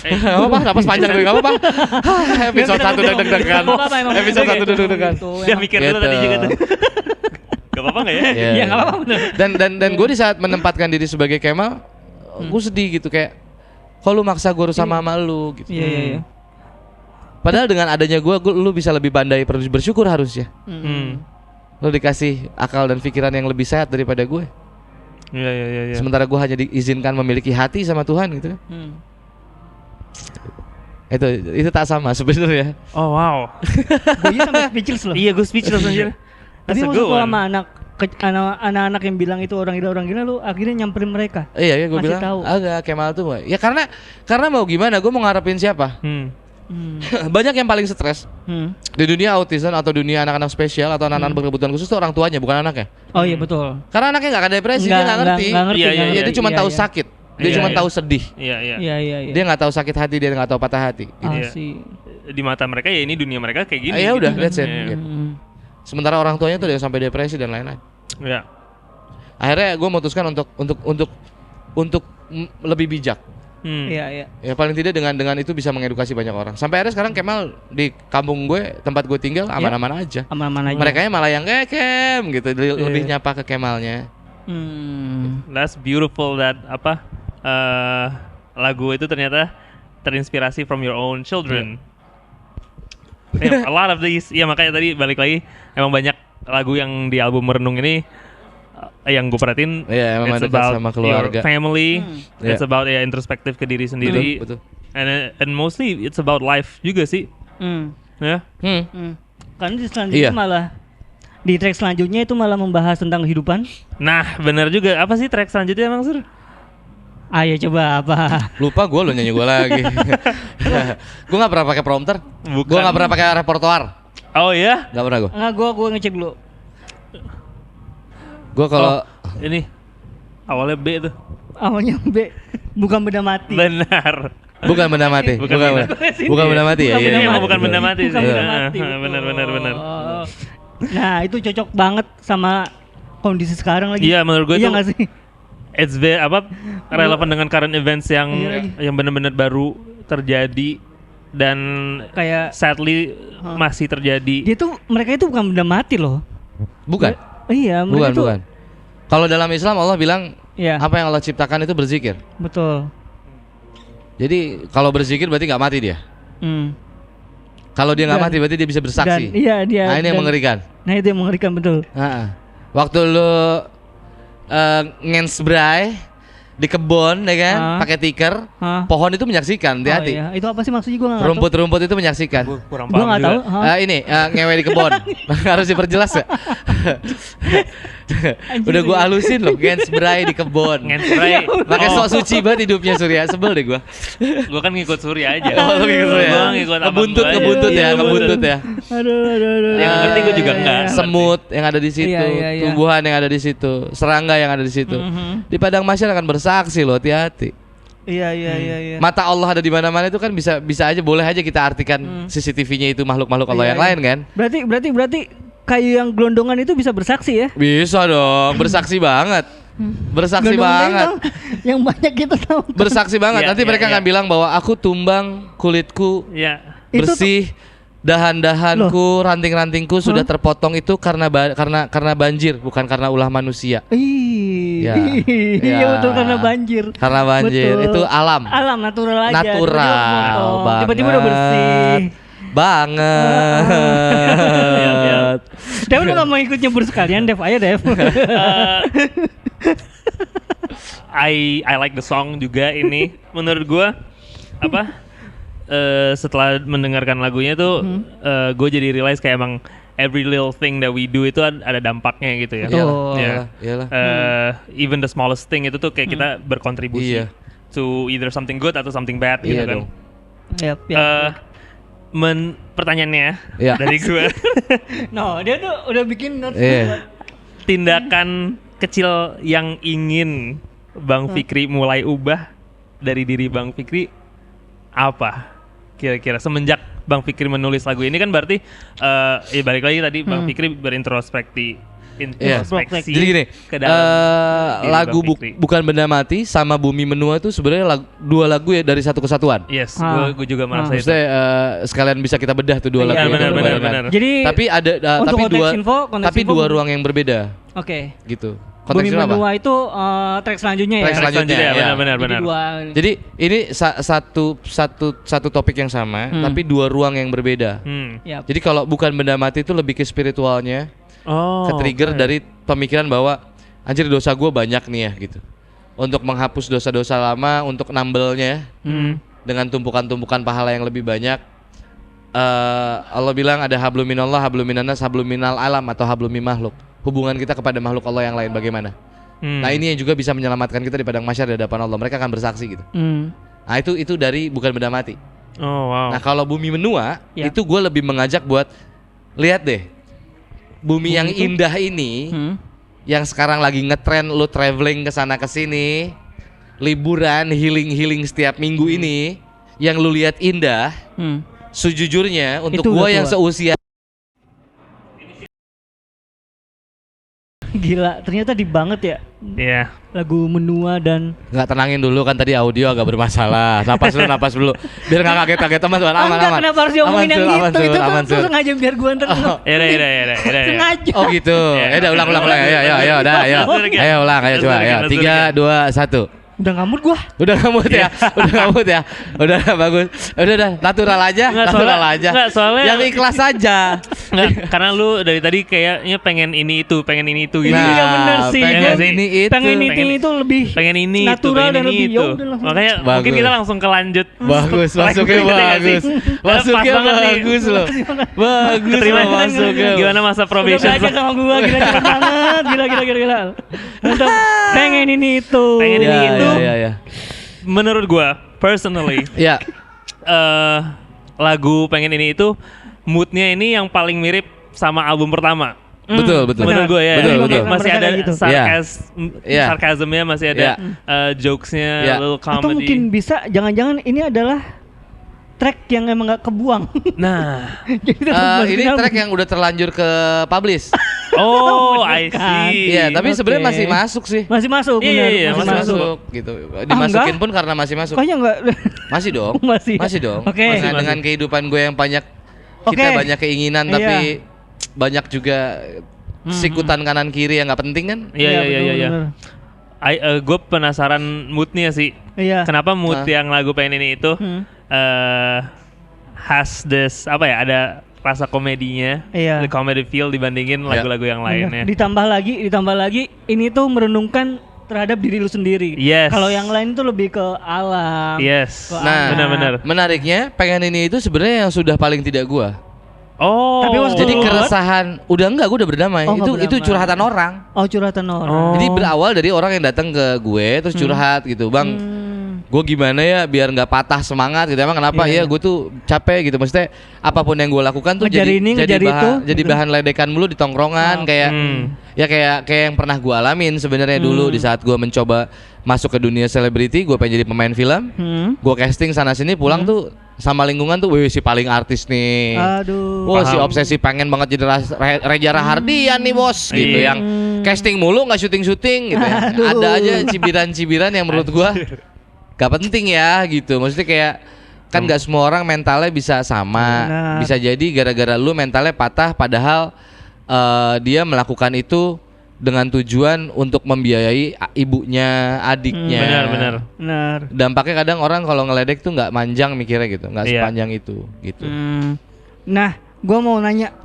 Nggak apa-apa. Napas panjang dulu nggak apa-apa. Episode 1 deg-degan. Episode 1 deg-degan. Dia mikir dulu tadi juga tuh. Gak apa-apa nggak ya? Iya nggak apa-apa bener. Dan gue di saat menempatkan diri sebagai Kemal, gue sedih gitu kayak, kok lu maksa gue harus sama lu gitu. Iya. Padahal dengan adanya gue, lu bisa lebih pandai bersyukur harusnya. Lu dikasih akal dan pikiran yang lebih sehat daripada gue. Iya. Sementara gue hanya diizinkan memiliki hati sama Tuhan gitu. Itu tak sama sebenarnya. Oh wow. Gue sampai speechless loh. Iya gue speechless anjir. Tapi maksud gue sama anak-anak yang bilang itu orang gila lu akhirnya nyamperin mereka. Iya gue Masih bilang tahu. agak Kemal tuh ya karena mau gimana, gue mau ngarepin siapa. Banyak yang paling stres di dunia autism atau dunia anak-anak spesial atau anak-anak berkebutuhan khusus tuh orang tuanya, bukan anaknya. Oh iya betul. Karena anaknya nggak ada depresi, dia nggak ngerti. Iya, Dia cuma tahu sakit, dia cuma tahu sedih. Iya. Dia nggak tahu sakit hati, dia nggak tahu patah hati. Sih. Di mata mereka ya ini dunia mereka kayak gini. Ya udah, gitu. that's it. Gitu. Sementara orang tuanya tuh udah sampai depresi dan lain-lain. Iya. Akhirnya gue memutuskan untuk lebih bijak. Iya. Ya paling tidak dengan itu bisa mengedukasi banyak orang. Sampai akhirnya sekarang Kemal di kampung gue, tempat gue tinggal aman-aman aja. Aman-aman aja. Merekanya malah yang Kem gitu, lebih nyapa ke Kemalnya. That's beautiful that lagu itu ternyata terinspirasi from your own children. A lot of these, ya makanya tadi balik lagi emang banyak lagu yang di album Merenung ini yang gue perhatiin, it's about sama keluarga, your family, it's about introspektif ke diri sendiri, betul. And mostly it's about life juga sih, ya. Karena di selanjutnya malah di track selanjutnya itu malah membahas tentang kehidupan. Nah benar juga, apa sih track selanjutnya emang Sur? Ayo coba apa? Lupa gue lo nyanyi gue lagi. Gue nggak pernah pakai prompter. Gue nggak pernah pakai repertoire. Oh ya? Nggak pernah gue. Nggak, gue ngecek dulu. Gue kalau ini awalnya B tuh. Awalnya B, bukan benda mati. Benar. Bukan benda mati. Bukan benda mati ya. Iya, bukan benda mati sih. Benar. Nah itu cocok banget sama kondisi sekarang lagi. Iya menurut gue iya itu. Nggak sih? It's very relevan dengan current events yang benar-benar baru terjadi dan kayak sadly masih terjadi. Mereka itu bukan benda mati loh. Bukan. Iya, bukan. Kalau dalam Islam Allah bilang apa yang Allah ciptakan itu berzikir. Betul. Jadi kalau berzikir berarti nggak mati dia. Kalau dia nggak mati berarti dia bisa bersaksi. Nah ini yang mengerikan. Nah itu yang mengerikan betul. Waktu lu ngensbray di kebun ya kan, pakai tikar, pohon itu menyaksikan, hati-hati. Iya. Itu apa sih maksudnya gue nggak tahu. Rumput-rumput itu menyaksikan. Gue nggak tahu. Ini ngewe di kebun, harus diperjelas ya. Udah gue halusin loh, ngensbray di kebun. Ngensbray. Pakai sok suci banget hidupnya Surya, sebel deh gue. Gue kan ngikut Surya aja. Lu ngikut Surya. Gue ngikut ngebuntut ya. Aduh. Yang ngerti gue juga enggak. Semut yang ada di situ, tumbuhan yang ada di situ, serangga yang ada di situ. Di padang mahsyar akan bersaksi loh, hati-hati. Iya. Mata Allah ada di mana-mana itu kan bisa aja, boleh aja kita artikan CCTV-nya itu makhluk-makhluk Allah yang lain kan. Berarti kayu yang gelondongan itu bisa bersaksi ya? Bisa dong, bersaksi banget. Bersaksi banget. Yang banyak kita tahu. Bersaksi banget. Nanti mereka akan bilang bahwa aku tumbang, kulitku bersih, dahan-dahanku, ranting-rantingku sudah terpotong itu karena banjir, bukan karena ulah manusia. Iya betul, karena banjir. Karena banjir itu alam. Alam natural aja. Natural banget. Tiba-tiba udah bersih. Banget. Dev udah gak mau ikut nyebur sekalian, Dev. Ayo Dev. I like the song juga ini. Menurut gue setelah mendengarkan lagunya tuh gue jadi realize kayak emang every little thing that we do itu ada dampaknya gitu ya. Iyalah. Even the smallest thing itu tuh kayak kita berkontribusi to either something good atau something bad gitu kan. Pertanyaannya dari gue. Dia tuh udah bikin notes. Tindakan kecil yang ingin Bang Fikri mulai ubah dari diri Bang Fikri apa? Kira-kira semenjak Bang Fikri menulis lagu ini kan berarti balik lagi tadi Bang Fikri berintrospeksi. Jadi gini, lagu bukan benda mati sama Bumi Menua itu sebenarnya dua lagu ya dari satu kesatuan. Yes, gue juga merasa itu. Maksudnya sekalian bisa kita bedah tuh dua lagu. Benar. Jadi tapi ada tapi dua ruang yang berbeda. Oke. Gitu. Bumi Konteksnya apa? Menua itu track selanjutnya ya. Track selanjutnya, ya. Benar. Jadi ini satu topik yang sama, tapi dua ruang yang berbeda. Yep. Jadi kalau bukan benda mati itu lebih ke spiritualnya, ke trigger dari pemikiran bahwa anjir dosa gue banyak nih ya gitu. Untuk menghapus dosa-dosa lama, untuk nambelnya dengan tumpukan-tumpukan pahala yang lebih banyak. Allah bilang ada hablum minallah, hablum minannas, hablum minal alam atau hablum minmakhluk. Hubungan kita kepada makhluk Allah yang lain bagaimana? Nah ini yang juga bisa menyelamatkan kita di padang mahsyar di hadapan Allah. Mereka akan bersaksi gitu. Nah itu dari bukan benda mati. Oh wow. Nah kalau bumi menua itu gue lebih mengajak buat lihat deh bumi yang itu? Indah ini yang sekarang lagi ngetren lu traveling ke sana ke sini, liburan healing setiap minggu ini yang lu lihat indah. Sejujurnya untuk gue yang seusia gila, ternyata di banget ya. Iya. Lagu Menua dan nggak tenangin dulu kan tadi audio agak bermasalah. Napas dulu. Biar nggak kaget-kaget teman. Aman. Kenapa harus diomongin yang gitu? Itu sengaja biar gua ntar. Ya. Sengaja. Oh gitu. Ya udah ulang. Ayo ulang. Ayo coba. Ya 3, 2, 1. Udah ngamut gua. Udah ngamut ya. Udah bagus. Udah natural aja. Nggak, soalnya yang ikhlas aja. Nggak, karena lu dari tadi kayaknya pengen ini itu gitu. Iya benar sih. Pengen ini itu lebih natural dan lebih itu. Makanya mungkin kita langsung kelanjut. Bagus, masuknya bagus. Masuknya bagus loh. Bagus masuknya. Gimana masa probation? Udah sama gua gila banget. Gila. Untuk pengen ini itu. Iya. Menurut gua personally, lagu pengen ini itu moodnya ini yang paling mirip sama album pertama. Betul. Menurut gue ya. Betul. Masih ada gitu. sarkasmnya, masih ada jokesnya, little comedy. Atau mungkin bisa jangan-jangan ini adalah track yang emang gak kebuang. Nah, ini track yang udah terlanjur ke publish. Oh, I see. Iya, tapi sebenarnya masih masuk sih. Masih masuk, benar. Iya, masih masuk gitu. Dimasukin pun karena masih masuk. Kayaknya enggak. Masih dong. Masih dong. Okay. Masih dengan kehidupan gue yang banyak kita banyak keinginan tapi banyak juga sikutan kanan kiri yang nggak penting kan? Iya. Gue penasaran moodnya sih. Iya. Kenapa mood yang lagu pengen ini itu has this ada rasa komedinya, the comedy feel dibandingin lagu-lagu yang lainnya. Ditambah lagi ini tuh merenungkan terhadap diri lu sendiri. Yes. Kalau yang lain tuh lebih ke alam. Yes. Nah, benar. Menariknya pengen ini itu sebenarnya yang sudah paling tidak gua. Oh. Tapi jadi keresahan gue udah berdamai. Itu curhatan orang. Oh, curhatan orang. Jadi berawal dari orang yang datang ke gue terus curhat gitu, Bang. Gue gimana ya biar nggak patah semangat gitu. Emang kenapa? Ya gue tuh capek gitu. Maksudnya apapun yang gue lakukan tuh jadi bahan ledekan mulu di tongkrongan kayak yang pernah gue alamin sebenarnya dulu di saat gue mencoba masuk ke dunia selebriti. Gue pengen jadi pemain film. Gue casting sana sini pulang tuh sama lingkungan tuh, wih si paling artis nih. Aduh. Wah si obsesi pengen banget jadi Reza Rahardian nih bos gitu. Yang casting mulu nggak syuting gitu ya. Ada aja cibiran-cibiran yang menurut gue gak penting ya gitu. Maksudnya kayak kan gak semua orang mentalnya bisa sama. Bisa jadi gara-gara lu mentalnya patah padahal dia melakukan itu dengan tujuan untuk membiayai ibunya, adiknya. Benar. Dampaknya kadang orang kalau ngeledek tuh nggak manjang mikirnya gitu, nggak sepanjang itu gitu. Nah, gua mau nanya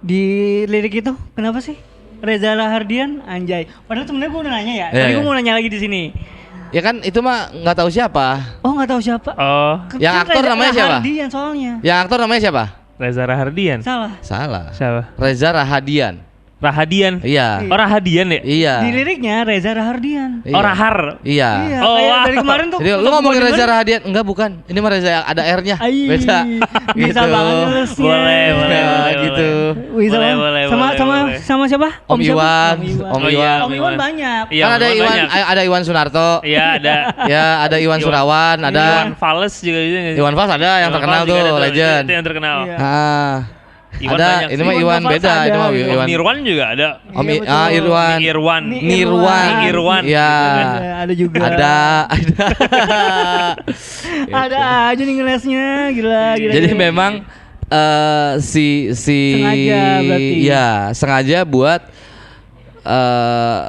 di lirik itu kenapa sih Reza Rahardian anjay? Padahal sebenarnya gua udah nanya ya. Tapi gua mau nanya lagi di sini. Ya kan itu mah nggak tahu siapa. Oh, nggak tahu siapa. Oh. Yang aktor namanya siapa? Rahardian soalnya. Yang aktor namanya siapa? Reza Rahardian. Salah. Siapa? Reza Rahadian. Iya. Oh, Rahadian ya? Iya. Di liriknya Reza Rahardian. Iya. Oh, Rahar. Iya. Oh, dari kemarin tuh. Jadi lu ngomongin Reza Rahadian? Enggak, bukan. Ini mah Reza yang ada R-nya. Beda. Bisa banget. Boleh. Gitu. Boleh. Sama siapa? Om Iwan. Om Iwan banyak. Iya, kan ada Iwan Sunarto. Iya, ada. Ya, ada Iwan Surawan, ada Iwan Fals juga gitu. Iwan Fals ada yang terkenal tuh, legend. Itu yang terkenal. Iwan ada, ini mah Iwan beda, ini mah Iwan. Nirwan juga ada. Nirwan. Ya. Ada juga. Ada aja nih ngelesnya, gila. Jadi memang si sengaja berarti. Ya, sengaja buat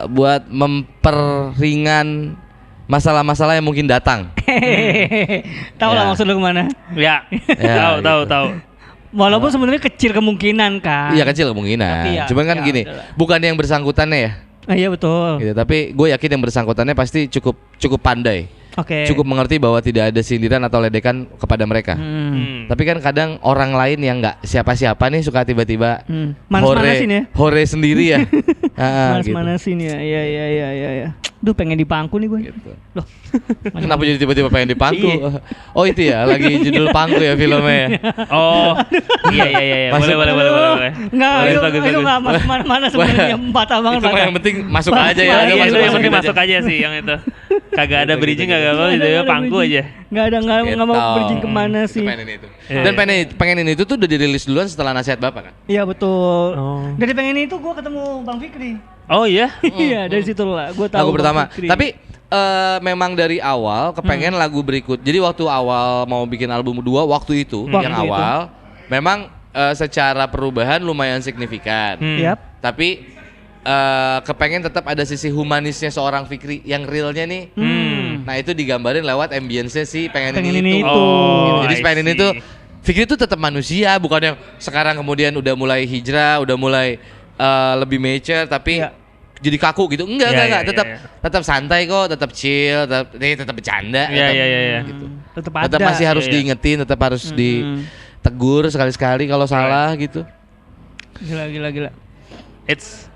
buat memperingan masalah-masalah yang mungkin datang. Tahu lah maksud lu kemana? Ya, tahu. Walaupun sebenarnya kecil kemungkinan kan. Iya kecil kemungkinan. Cuman kan gini, bukan yang bersangkutannya ya. Iya betul. Gitu, tapi gue yakin yang bersangkutannya pasti cukup pandai. Cukup mengerti bahwa tidak ada sindiran atau ledekan kepada mereka. Tapi kan kadang orang lain yang nggak siapa-siapa nih suka tiba-tiba hore sendiri ya. Manas-manasin ya. Iya. Duh pengen dipangku nih gue. Gitu. Loh. Kenapa jadi tiba-tiba pengen dipangku? Oh itu ya, lagi judul pangku ya filmnya ya. Oh. Iya. Boleh. Enggak, itu enggak mana sebenarnya patah banget. Itu yang penting masuk aja ya. Yang penting masuk aja sih yang itu. Kagak ada bridging, kagak apa, itu pangku aja. Enggak mau bridging kemana sih. Dan pengen ini itu tuh udah dirilis duluan setelah nasihat Bapak kan? Iya betul. Dari pengen itu gue ketemu Bang Fikri. Oh iya? Iya dari situ lah gue tahu lagu pertama. Tapi memang dari awal kepengen lagu berikut. Jadi waktu awal mau bikin album 2 waktu itu yang awal memang secara perubahan lumayan signifikan. Tapi kepengen tetap ada sisi humanisnya seorang Fikri yang realnya nih. Nah itu digambarin lewat ambience-nya sih pengen ini itu. Jadi pengen ini tuh Fikri tuh tetap manusia, bukan yang sekarang kemudian udah mulai hijrah, udah mulai lebih mature tapi jadi kaku gitu. Enggak, tetap santai kok, tetap chill, tetap bercanda. Gitu. Tetap masih harus diingetin, tetap harus ditegur sekali-sekali kalau salah gitu. Gila. It's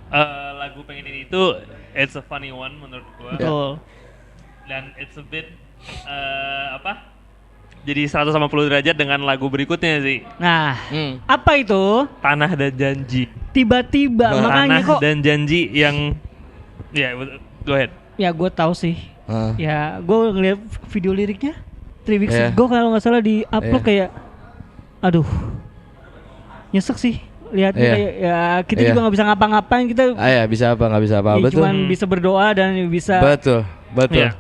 lagu pengen ini itu it's a funny one menurut gua. Betul. Dan it's a bit jadi 180 derajat dengan lagu berikutnya sih. Nah, apa itu? Tanah dan Janji. Tiba-tiba makanya kok. Tanah dan Janji yang go ahead. Ya gue tahu sih. Ya gue ngeliat video liriknya 3 weeks ago kalau nggak salah di upload kayak, aduh, nyesek sih. Lihatnya kayak ya kita juga nggak bisa ngapa-ngapain, kita. Bisa apa nggak bisa apa. Betul. Cuman bisa berdoa dan bisa. Betul. Yeah.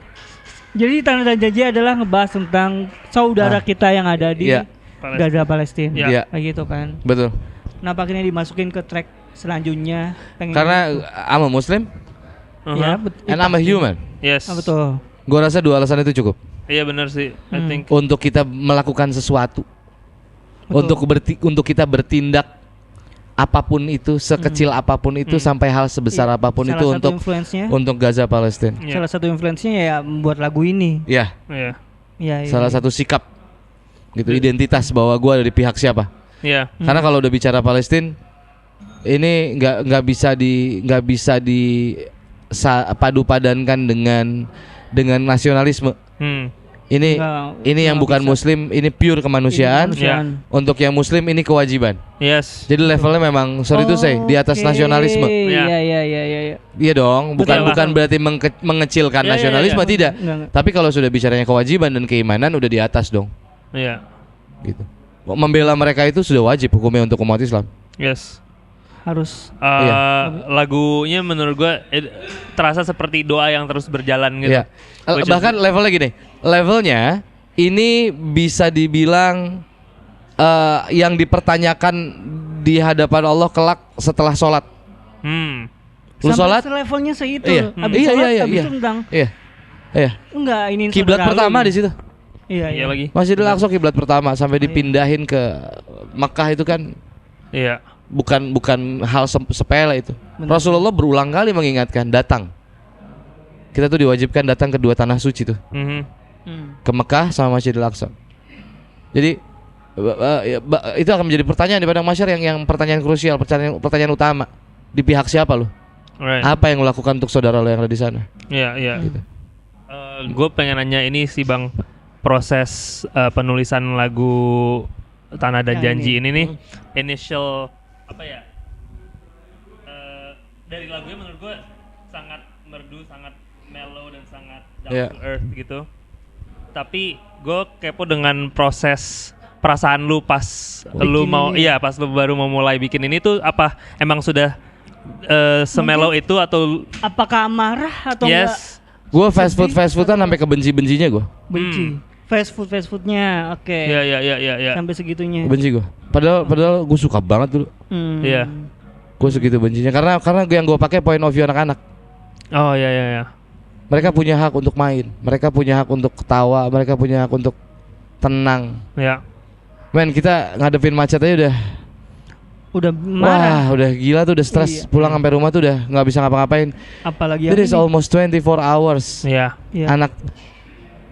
Jadi Tanah dan Janji adalah ngebahas tentang saudara kita yang ada di Gaza Palestina, kayak gitu kan. Betul. Kenapa akhirnya dimasukin ke track selanjutnya? Karena I'm a Muslim. Ya, and I'm a human. Yes. Betul. Gue rasa 2 alasan itu cukup. Iya benar sih. I think. Untuk kita melakukan sesuatu. Untuk kita bertindak apapun itu, sekecil apapun itu, sampai hal sebesar apapun itu untuk Gaza Palestina. Salah satu influence-nya ya membuat lagu ini. Iya. Salah satu sikap gitu, identitas bahwa gue ada di pihak siapa. Iya. Karena kalau udah bicara Palestina, ini nggak bisa padu-padankan dengan nasionalisme. Ini yang bukan bisa. Muslim, ini pure kemanusiaan. Untuk yang Muslim ini kewajiban. Yes. Jadi levelnya memang di atas nasionalisme. Iya dong, bukan berarti mengecilkan nasionalisme, tidak. Tapi kalau sudah bicaranya kewajiban dan keimanan udah di atas dong. Iya. Gitu. Membela mereka itu sudah wajib hukumnya untuk umat Islam. Yes. Harus. Lagunya menurut gua terasa seperti doa yang terus berjalan gitu. Iya. Bahkan levelnya gini, levelnya ini bisa dibilang yang dipertanyakan di hadapan Allah kelak setelah sholat. Lu sholat? Levelnya segitu. Iya. Iya. Enggak, ini kiblat pertama di situ. Iya lagi. Masjidil Aqsa kiblat pertama sampai dipindahin ke Makkah itu kan. Iya. Bukan hal sepele itu. Rasulullah berulang kali mengingatkan datang. Kita tuh diwajibkan datang ke 2 tanah suci tuh. Ke Mekah sama Masjidil Aqsa. Jadi itu akan menjadi pertanyaan di padang mahsyar yang pertanyaan krusial, pertanyaan utama. Di pihak siapa lo? Apa yang lo lakukan untuk saudara lo yang ada di sana? Iya. Gitu. Gue pengen nanya ini sih Bang, proses penulisan lagu Tanah dan Janji ini nih, initial apa ya? Dari lagunya menurut gue sangat merdu, sangat mellow dan sangat down to earth gitu. Tapi gue kepo dengan proses perasaan lu pas lu mau pas lu baru mau mulai bikin ini tuh, apa emang sudah semellow itu atau apakah marah atau enggak? Gue fast foodan sampai ke benci-bencinya gue. Benci. Fast foodnya, oke. Iya. Sampai segitunya. Benci gue. Padahal gue suka banget dulu. Iya. Gue segitu bencinya karena yang gue pakai point of view anak-anak. Oh ya. Mereka punya hak untuk main, mereka punya hak untuk ketawa, mereka punya hak untuk tenang. Ya. Men, kita ngadepin macet aja udah marah. Wah, udah gila tuh, udah stres. Pulang sampai rumah tuh udah nggak bisa ngapa-ngapain. Apalagi It is almost 24 hours. Iya. Anak,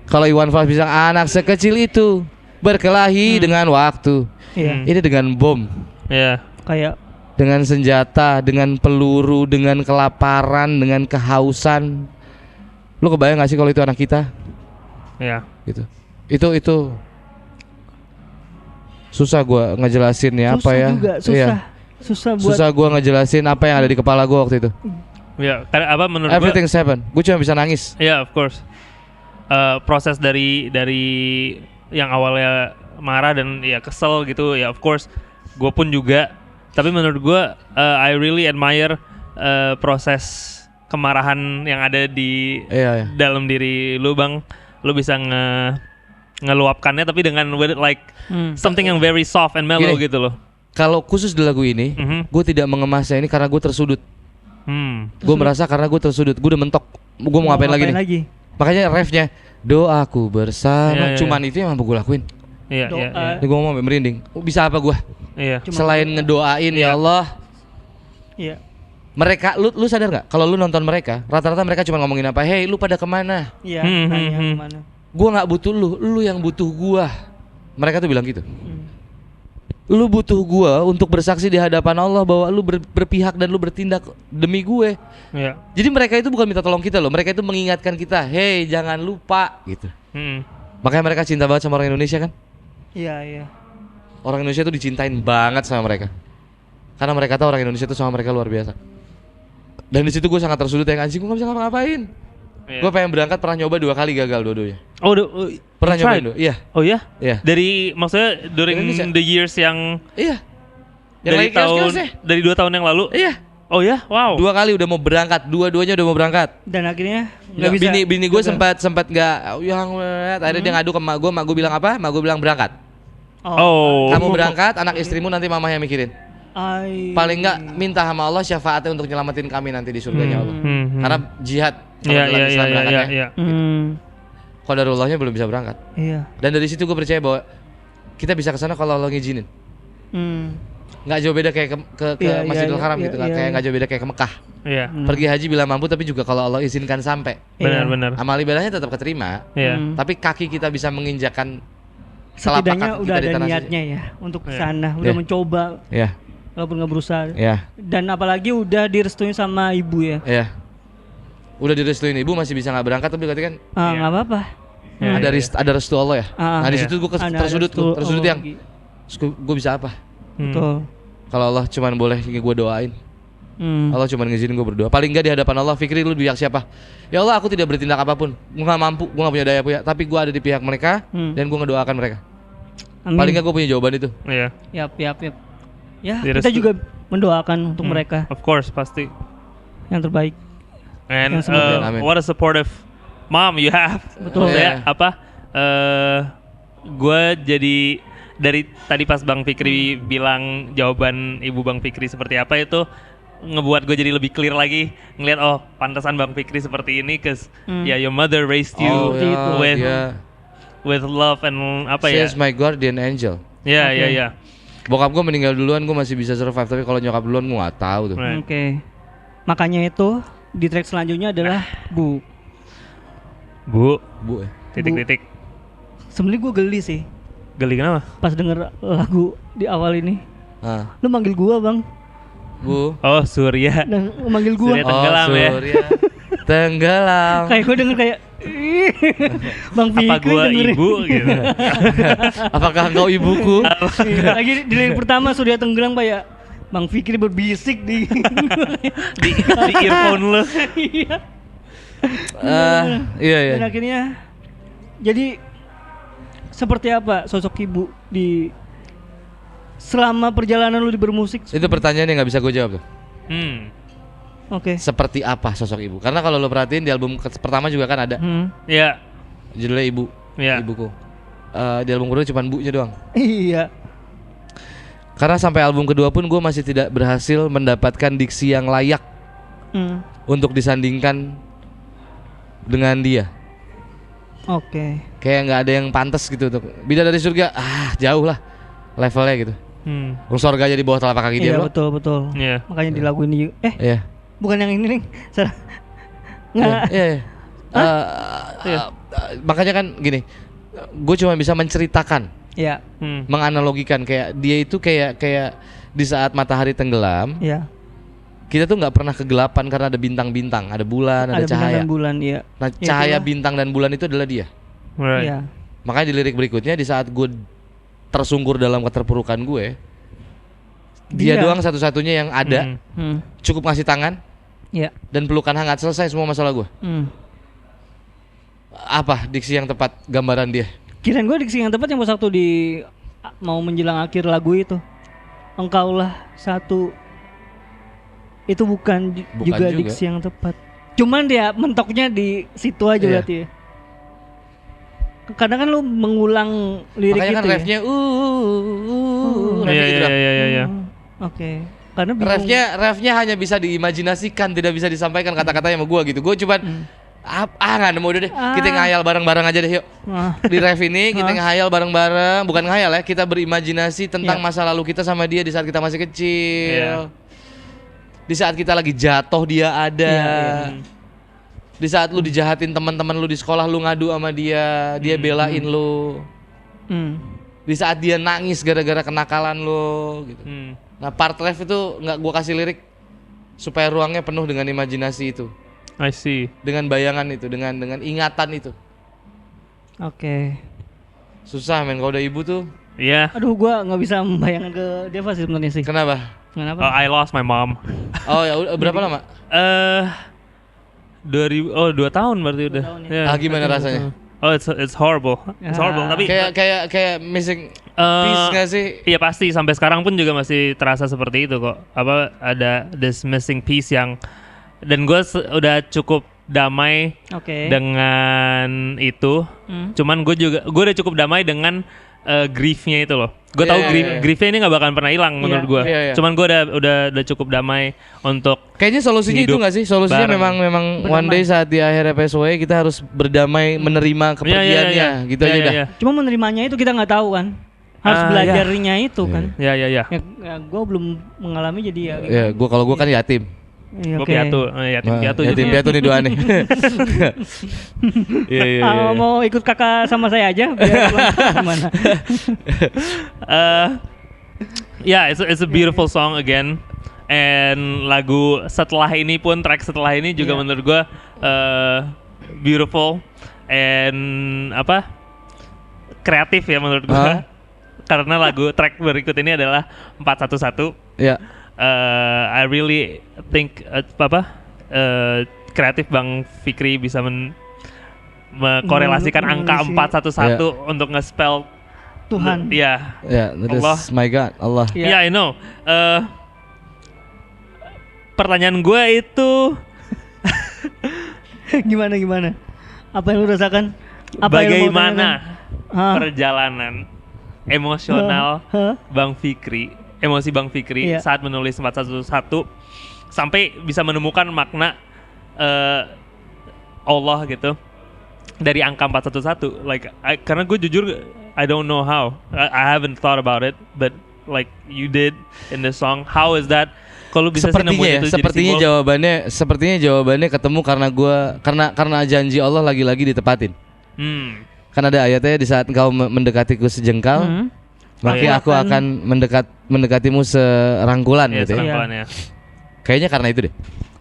kalau Iwan Fals bilang anak sekecil itu berkelahi dengan waktu. Ini dengan bom. Iya. Kayak dengan senjata, dengan peluru, dengan kelaparan, dengan kehausan. Lu kebayang gak sih kalau itu anak kita? Iya. Gitu. Itu susah gua ngejelasinnya apa ya. Susah gua ngejelasin apa yang ada di kepala gua waktu itu. Ya, karena apa menurut Everything's happen. Gua cuma bisa nangis. Ya, of course. Proses dari yang awalnya marah dan ya kesel gitu, ya of course. Gua pun juga. Tapi menurut gua I really admire proses kemarahan yang ada di dalam diri lu, Bang. Lu bisa ngeluapkannya tapi dengan something yang very soft and mellow gitu loh. Kalau khusus di lagu ini, gue tidak mengemasnya ini karena gue tersudut. Gue merasa karena gue tersudut, gue udah mentok. Gue mau ngapain lagi nih? Makanya refnya doaku bersama, cuman itu yang mampu gue lakuin. Iya. Ini gue ngomong merinding. Bisa apa gue? Iya. Selain ngedoain ya Allah. Iya. Mereka, lu sadar nggak? Kalau lu nonton mereka, rata-rata mereka cuma ngomongin apa? Hey, lu pada kemana? Iya. Kemana? Gua nggak butuh lu yang butuh gua. Mereka tuh bilang gitu. Lu butuh gua untuk bersaksi di hadapan Allah bahwa lu berpihak dan lu bertindak demi gue. Iya. Jadi mereka itu bukan minta tolong kita loh, mereka itu mengingatkan kita, hey jangan lupa gitu. Makanya mereka cinta banget sama orang Indonesia kan? Iya. Orang Indonesia tuh dicintain banget sama mereka. Karena mereka tahu orang Indonesia tuh sama mereka luar biasa. Dan di situ gue sangat tersudut ya, anjing gue nggak bisa ngapa-ngapain. Gue pengen berangkat, pernah nyoba 2 kali gagal dua-duanya. Oh, pernah nyoba? Iya. Oh ya? Iya. Dari maksudnya during the years yang iya. Yang dari 2 tahun yang lalu? Iya. Oh ya? Wow. 2 kali udah mau berangkat, dua-duanya udah mau berangkat. Dan akhirnya nggak bisa. Bini gue sempat nggak, akhirnya dia ngadu ke mak gue bilang apa? Mak gue bilang berangkat. Oh. Kamu berangkat, anak istrimu nanti mama yang mikirin. Paling nggak minta sama Allah syafaatnya untuk nyelamatin kami nanti di surganya Allah. Karena jihad. Iya. Qadarullahnya belum bisa berangkat. Iya. Dan dari situ gue percaya bahwa kita bisa kesana kalau Allah ngizinin. Nggak jauh beda kayak ke Masjidil Haram gitu, nggak jauh beda kayak ke Mekah. Iya. Pergi haji bila mampu, tapi juga kalau Allah izinkan sampai. Benar. Amal ibadahnya tetap keterima. Tapi kaki kita bisa menginjakan. Setidaknya udah ada niatnya ya untuk kesana, udah mencoba. Iya. Walaupun nggak berusaha. Iya. Dan apalagi udah direstuin sama ibu ya. Iya. Udah direstuin ibu, masih bisa nggak berangkat tapi berarti kan. Nggak apa-apa. Ada restu Allah ya. Nah di situ gue tersudut yang gue bisa apa? Betul. Kalau Allah cuman boleh gue doain. Allah cuman ngizinin gue berdoa. Paling nggak di hadapan Allah, Fikri lu di pihak siapa? Ya Allah, aku tidak bertindak apapun. Gue nggak mampu, gue nggak punya daya punya. Tapi gue ada di pihak mereka dan gue ngedoakan mereka. Paling nggak gue punya jawaban itu. Iya. Yap. Ya, kita juga mendoakan untuk mereka. Of course, pasti. Yang terbaik. And what a supportive mom you have. Betul. Ya, gue jadi dari tadi pas Bang Fikri bilang jawaban ibu Bang Fikri seperti apa itu ngebuat gue jadi lebih clear lagi ngelihat pantasan Bang Fikri seperti ini, cause your mother raised you with love and apa She is my guardian angel. Iya. Bokap gue meninggal duluan, gue masih bisa survive, tapi kalau nyokap duluan gue nggak tahu tuh. Oke. Makanya itu di track selanjutnya adalah Bu. Titik. Sebenarnya gue geli sih. Geli kenapa? Pas denger lagu di awal ini. Lu manggil gua Bang. Bu. Oh Surya. Dan manggil gua. Surya tenggelam ya. Surya tenggelam. Kayak gue denger kayak Bang Fikri. Apa gua ibu gitu? Apakah engkau ibuku? Lagi di lirik pertama Surya tenggelam kayak Bang Fikri berbisik di earphone lu. Iya. Dan akhirnya jadi seperti apa sosok ibu di selama perjalanan lu di bermusik? Itu pertanyaan yang nggak bisa gue jawab tuh. Oke. Seperti apa sosok ibu? Karena kalau lo perhatiin di album pertama juga kan ada. Iya. Judulnya Ibu. Iya. Ibuku. Di album kedua cuma bunya doang. Iya. Karena sampai album kedua pun gue masih tidak berhasil mendapatkan diksi yang layak untuk disandingkan dengan dia. Oke. Kayak nggak ada yang pantas gitu untuk Bidadari Surga. Jauh lah levelnya gitu. Surga aja di bawah telapak kaki dia, bro. Iya betul. Yeah. Makanya di lagu ini. Bukan yang ini nih. Nggak. Makanya kan gini, gue cuma bisa menceritakan, menganalogikan kayak dia itu kayak di saat matahari tenggelam, kita tuh nggak pernah kegelapan karena ada bintang-bintang, ada bulan, ada cahaya. Bintang dan bulan, Nah cahaya bintang dan bulan itu adalah dia. Right. Makanya di lirik berikutnya, di saat gue tersungkur dalam keterpurukan gue, dia doang satu-satunya yang ada, cukup ngasih tangan, dan pelukan hangat, selesai semua masalah gue. Apa diksi yang tepat gambaran dia? Kirain gue diksi yang tepat yang pas waktu di mau menjelang akhir lagu itu, engkaulah satu, itu bukan juga diksi yang tepat. Cuman dia mentoknya di situ aja berarti ya. Kadang kan lu mengulang lirik makanya itu kan refnya Iya. Oke. Karena refnya hanya bisa diimajinasikan, tidak bisa disampaikan kata-katanya sama gue gitu. Gue cuman nggak nemu udah deh. Kita ngayal bareng-bareng aja deh yuk. Di ref ini kita ngayal bareng-bareng, bukan ngayal ya, kita berimajinasi tentang masa lalu kita sama dia di saat kita masih kecil. Di saat kita lagi jatuh dia ada. Di saat lu dijahatin teman-teman lu di sekolah, lu ngadu sama dia, dia belain lu. Di saat dia nangis gara-gara kenakalan lu gitu. Nah, part ref itu nggak gua kasih lirik supaya ruangnya penuh dengan imajinasi itu. I see. Dengan bayangan itu, dengan ingatan itu. Oke. Susah men kalau udah ibu tuh. Iya. Aduh, gua nggak bisa membayangkan ke Deva sih sebenarnya sih. Kenapa? I lost my mom. Oh ya, berapa lama? 2 tahun berarti udah. Gimana rasanya? Oh, it's horrible. It's horrible. Tapi kayak missing piece nggak sih? Iya pasti, sampai sekarang pun juga masih terasa seperti itu kok. Apa ada this missing piece yang, dan gue udah cukup damai dengan itu. Cuman gue udah cukup damai dengan griefnya itu loh. Gue tahu griefnya ini nggak bakalan pernah hilang menurut gue. Cuman gue udah cukup damai untuk. Kayaknya solusinya itu nggak sih? Solusinya memang berdamai. One day saat di akhir episode kita harus berdamai, menerima kepergiannya, gitu aja dah. Cuma menerimanya itu kita nggak tahu kan. Harus belajarnya itu kan. Ya, gue belum mengalami jadi ya. Kalau gue kan yatim. Gue piatu, yatim piatu nih doa nih. Mau ikut kakak sama saya aja biar gimana? It's a beautiful song again. And lagu setelah ini pun, track setelah ini juga menurut gue beautiful and kreatif ya menurut gue. Karena track berikut ini adalah 411. I really think kreatif Bang Fikri bisa mengkorelasikan angka 411 untuk nge-spell Tuhan. Allah. My God, Allah. I know. Pertanyaan gue itu gimana? Apa yang lu rasakan? Bagaimana perjalanan emosional Bang Fikri? Emosi Bang Fikri saat menulis 411 sampai bisa menemukan makna Allah gitu dari angka 411. Karena gue jujur I don't know how. I haven't thought about it, but like you did in the song. How is that? Kalau bisa sepertinya sepertinya jawabannya ketemu karena janji Allah lagi-lagi ditepatin. Kan ada ayatnya, di saat engkau mendekatiku sejengkal, maka aku akan mendekatimu serangkulan gitu ya. Kayaknya karena itu deh.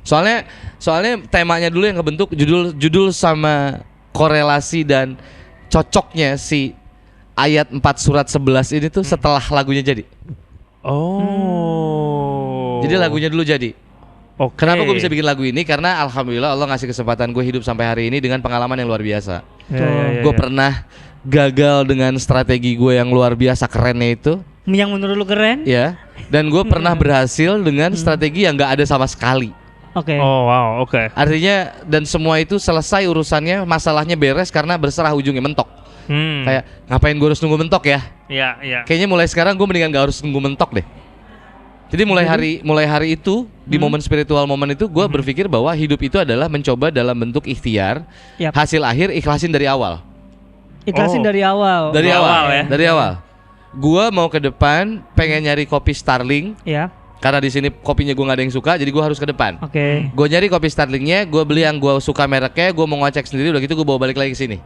Soalnya temanya dulu yang kebentuk, judul sama korelasi dan cocoknya si ayat 4 surat 11 ini tuh setelah lagunya jadi. Jadi lagunya dulu jadi. Kenapa gue bisa bikin lagu ini? Karena alhamdulillah Allah ngasih kesempatan gue hidup sampai hari ini dengan pengalaman yang luar biasa. Gue pernah gagal dengan strategi gue yang luar biasa kerennya itu. Yang menurut lu keren? Ya. Dan gue pernah berhasil dengan strategi yang nggak ada sama sekali. Oh wow, oke. Artinya dan semua itu selesai urusannya, masalahnya beres karena berserah ujungnya mentok. Kayak ngapain gue harus nunggu mentok ya? Iya. Kayaknya mulai sekarang gue mendingan gak harus nunggu mentok deh. Jadi mulai hari itu di momen spiritual momen itu gue berpikir bahwa hidup itu adalah mencoba dalam bentuk ikhtiar. Hasil akhir ikhlasin dari awal. Dari awal. Dari awal. Gue mau ke depan pengen nyari kopi Starling. Ya. Karena di sini kopinya gue nggak ada yang suka, jadi gue harus ke depan. Oke. Gue nyari kopi Starlingnya, gue beli yang gue suka mereknya, gue mau ngecek sendiri, udah gitu gue bawa balik lagi ke sini.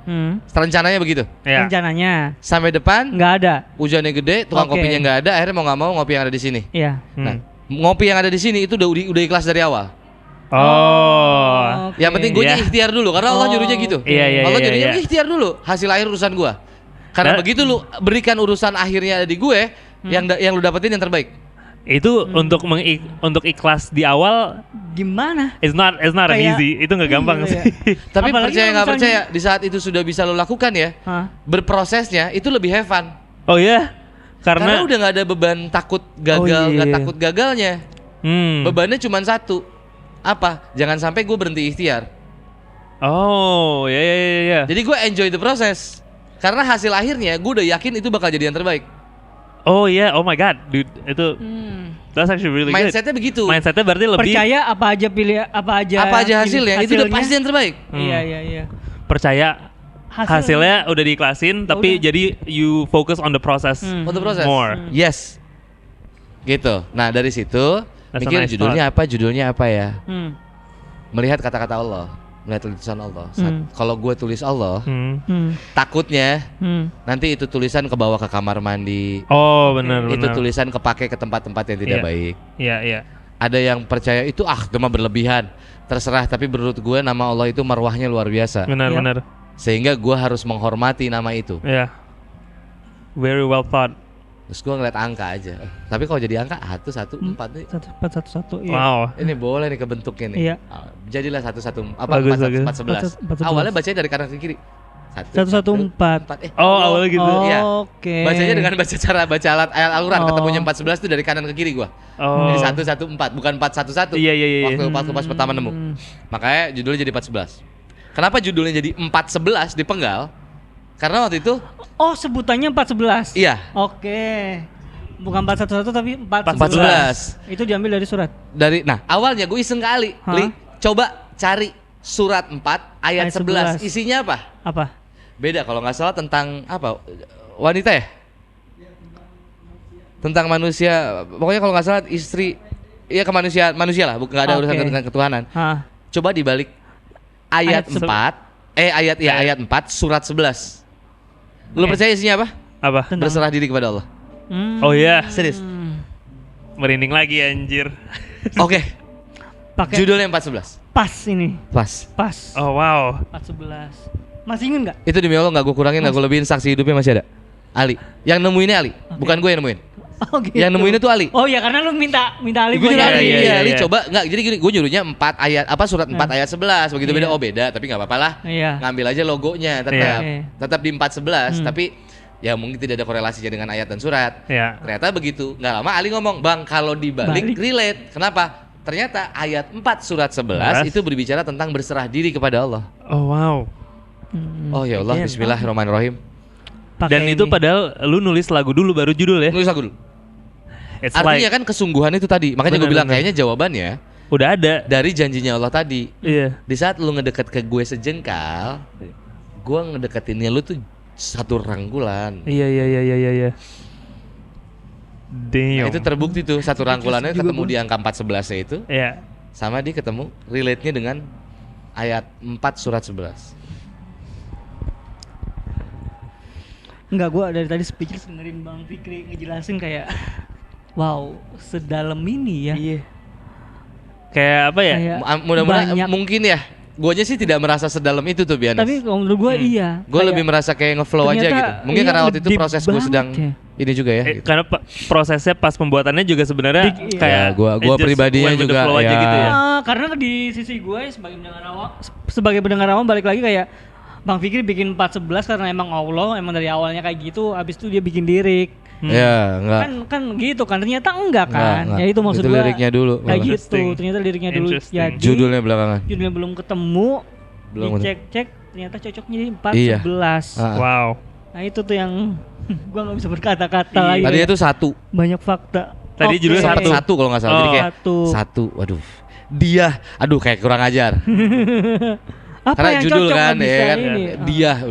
Rencananya begitu. Rencananya. Sampai depan nggak ada. Hujannya gede, tukang kopinya nggak ada, akhirnya mau nggak mau ngopi yang ada di sini. Iya. Nah, ngopi yang ada di sini itu udah ikhlas dari awal. Yang penting gue ikhtiar dulu, karena Allah nyuruhnya gitu. Allah nyuruhnya ikhtiar dulu, hasil akhir urusan gue. Karena begitu lu berikan urusan akhirnya ada di gue, yang lu dapetin yang terbaik. Itu untuk ikhlas di awal gimana? It's not an easy. Itu nggak gampang sih. Tapi percaya nggak percaya, di saat itu sudah bisa lo lakukan ya, berprosesnya itu lebih have fun. Oh iya, karena udah nggak ada beban takut gagal, nggak takut gagalnya. Bebannya cuma satu, apa? Jangan sampai gue berhenti ikhtiar. Oh ya. Jadi gue enjoy the process, karena hasil akhirnya gue udah yakin itu bakal jadi yang terbaik. Oh iya, oh my god, dude, itu that's actually really good. Mindsetnya begitu. Mindsetnya berarti lebih percaya apa aja hasilnya itu udah pasti yang terbaik. Iya. Percaya hasilnya udah diikhlasin, tapi jadi you focus on the process. On the process. More. Yes. Gitu. Nah dari situ mikir judulnya apa ya? Melihat kata-kata Allah. Melihat tulisan Allah. Kalau gue tulis Allah, takutnya nanti itu tulisan kebawa ke kamar mandi. Oh benar. Itu tulisan kepake ke tempat-tempat yang tidak baik. Iya. Ada yang percaya itu cuma berlebihan. Terserah. Tapi menurut gue nama Allah itu marwahnya luar biasa. Benar. Sehingga gue harus menghormati nama itu. Iya. Very well thought. Terus gue ngeliat angka aja. Tapi kalau jadi angka 114 nih. 1411. Iya. Wow. Ini boleh nih kebentuknya nih. Iya. Jadilah 411. Bagus. Awalnya bacanya dari kanan ke kiri. 114. Awalnya gitu. Iya. Oke. Bacanya dengan baca Al-Quran ketemunya 14 itu dari kanan ke kiri gua. Jadi 114 bukan 411. Iya. Waktu pas pertama nemu. Makanya judulnya jadi 411. Kenapa judulnya jadi 411 dipenggal? Karena waktu itu sebutannya 411. Iya. Oke. Bukan 411 tapi 411. Itu diambil dari surat. Awalnya gue iseng kali, coba cari surat 4 ayat 11. Isinya apa? Apa? Beda kalau nggak salah tentang apa? Wanita ya? Tentang manusia. Pokoknya kalau nggak salah istri, ya manusia lah, nggak ada urusan dengan ketuhanan. Coba dibalik ayat 4, ayat 4 surat 11. Lu percaya isinya apa? Berserah diri kepada Allah. Oh iya. Serius. Merinding lagi anjir. Oke. Judulnya 411. Pas ini. Pas. Oh wow. 411. Masih inget nggak? Itu demi Allah nggak gue kurangin, nggak gue lebihin, saksi hidupnya masih ada. Ali. Yang nemuinnya Ali. Bukan gue yang nemuin. Oh gitu. Yang nemuinnya tuh Ali. Oh iya, karena lu minta Ali. Gue nyuruh Ali. Iya. Ali coba nggak. Jadi gini, gue nyuruhnya 4 ayat surat 4 ayat 11. Begitu beda. Beda. Tapi nggak apa-apa lah. Iya. Ngambil aja logonya tetap di 411. Tapi ya mungkin tidak ada korelasinya dengan ayat dan surat. Ternyata begitu. Nggak lama Ali ngomong, Bang, kalau dibalik relate. Kenapa? Ternyata ayat 4 surat 11 itu berbicara tentang berserah diri kepada Allah. Oh wow. Oh ya Allah, bismillahirrahmanirrahim. Dan itu padahal lu nulis lagu dulu baru judul ya? Nulis lagu dulu. Artinya kan kesungguhan itu tadi. Makanya gue bilang kayaknya jawabannya udah ada dari janjinya Allah tadi. Iya. Di saat lu ngedeket ke gue sejengkal, gue ngedeketinnya lu tuh 1 rangkulan. Iya. Damn. Nah, itu terbukti tuh 1 rangkulannya ketemu di angka 411 itu. Iya. Sama dia ketemu relate-nya dengan ayat 4 surat 11. Enggak, gue dari tadi speechless dengerin Bang Fikri ngejelasin kayak wow, sedalam ini ya. Iya. Kayak apa ya? Mudah-mudahan mungkin ya. Guanya sih tidak merasa sedalam itu tuh biasa. Tapi menurut gue iya. Gue lebih merasa kayak ngeflow aja gitu. Mungkin karena waktu itu proses gue sedang ini juga ya. Gitu. Karena prosesnya pas pembuatannya juga sebenarnya kayak gue pribadinya juga ya. Gitu ya. Karena di sisi gue sebagai pendengar awam balik lagi kayak Bang Fikri bikin 411 karena emang Allah emang dari awalnya kayak gitu, abis itu dia bikin lirik. Ya, enggak. Kan gitu kan, ternyata enggak kan. Enggak. Ya itu maksud itu gua. Liriknya dulu. Kayak gitu, ternyata liriknya dulu. Jadi judulnya belakangan. Judulnya belum ketemu. Belum dicek-cek, ternyata cocoknya di 4-11. Wow. Nah itu tuh yang gua nggak bisa berkata-kata lagi. Tadinya itu 1. Banyak fakta. Tadi judulnya satu kalau nggak salah. Jadi kayak 1. Waduh. Dia, aduh kayak kurang ajar. Apa Karena yang judul cocok kan, bisa ya kan. ini?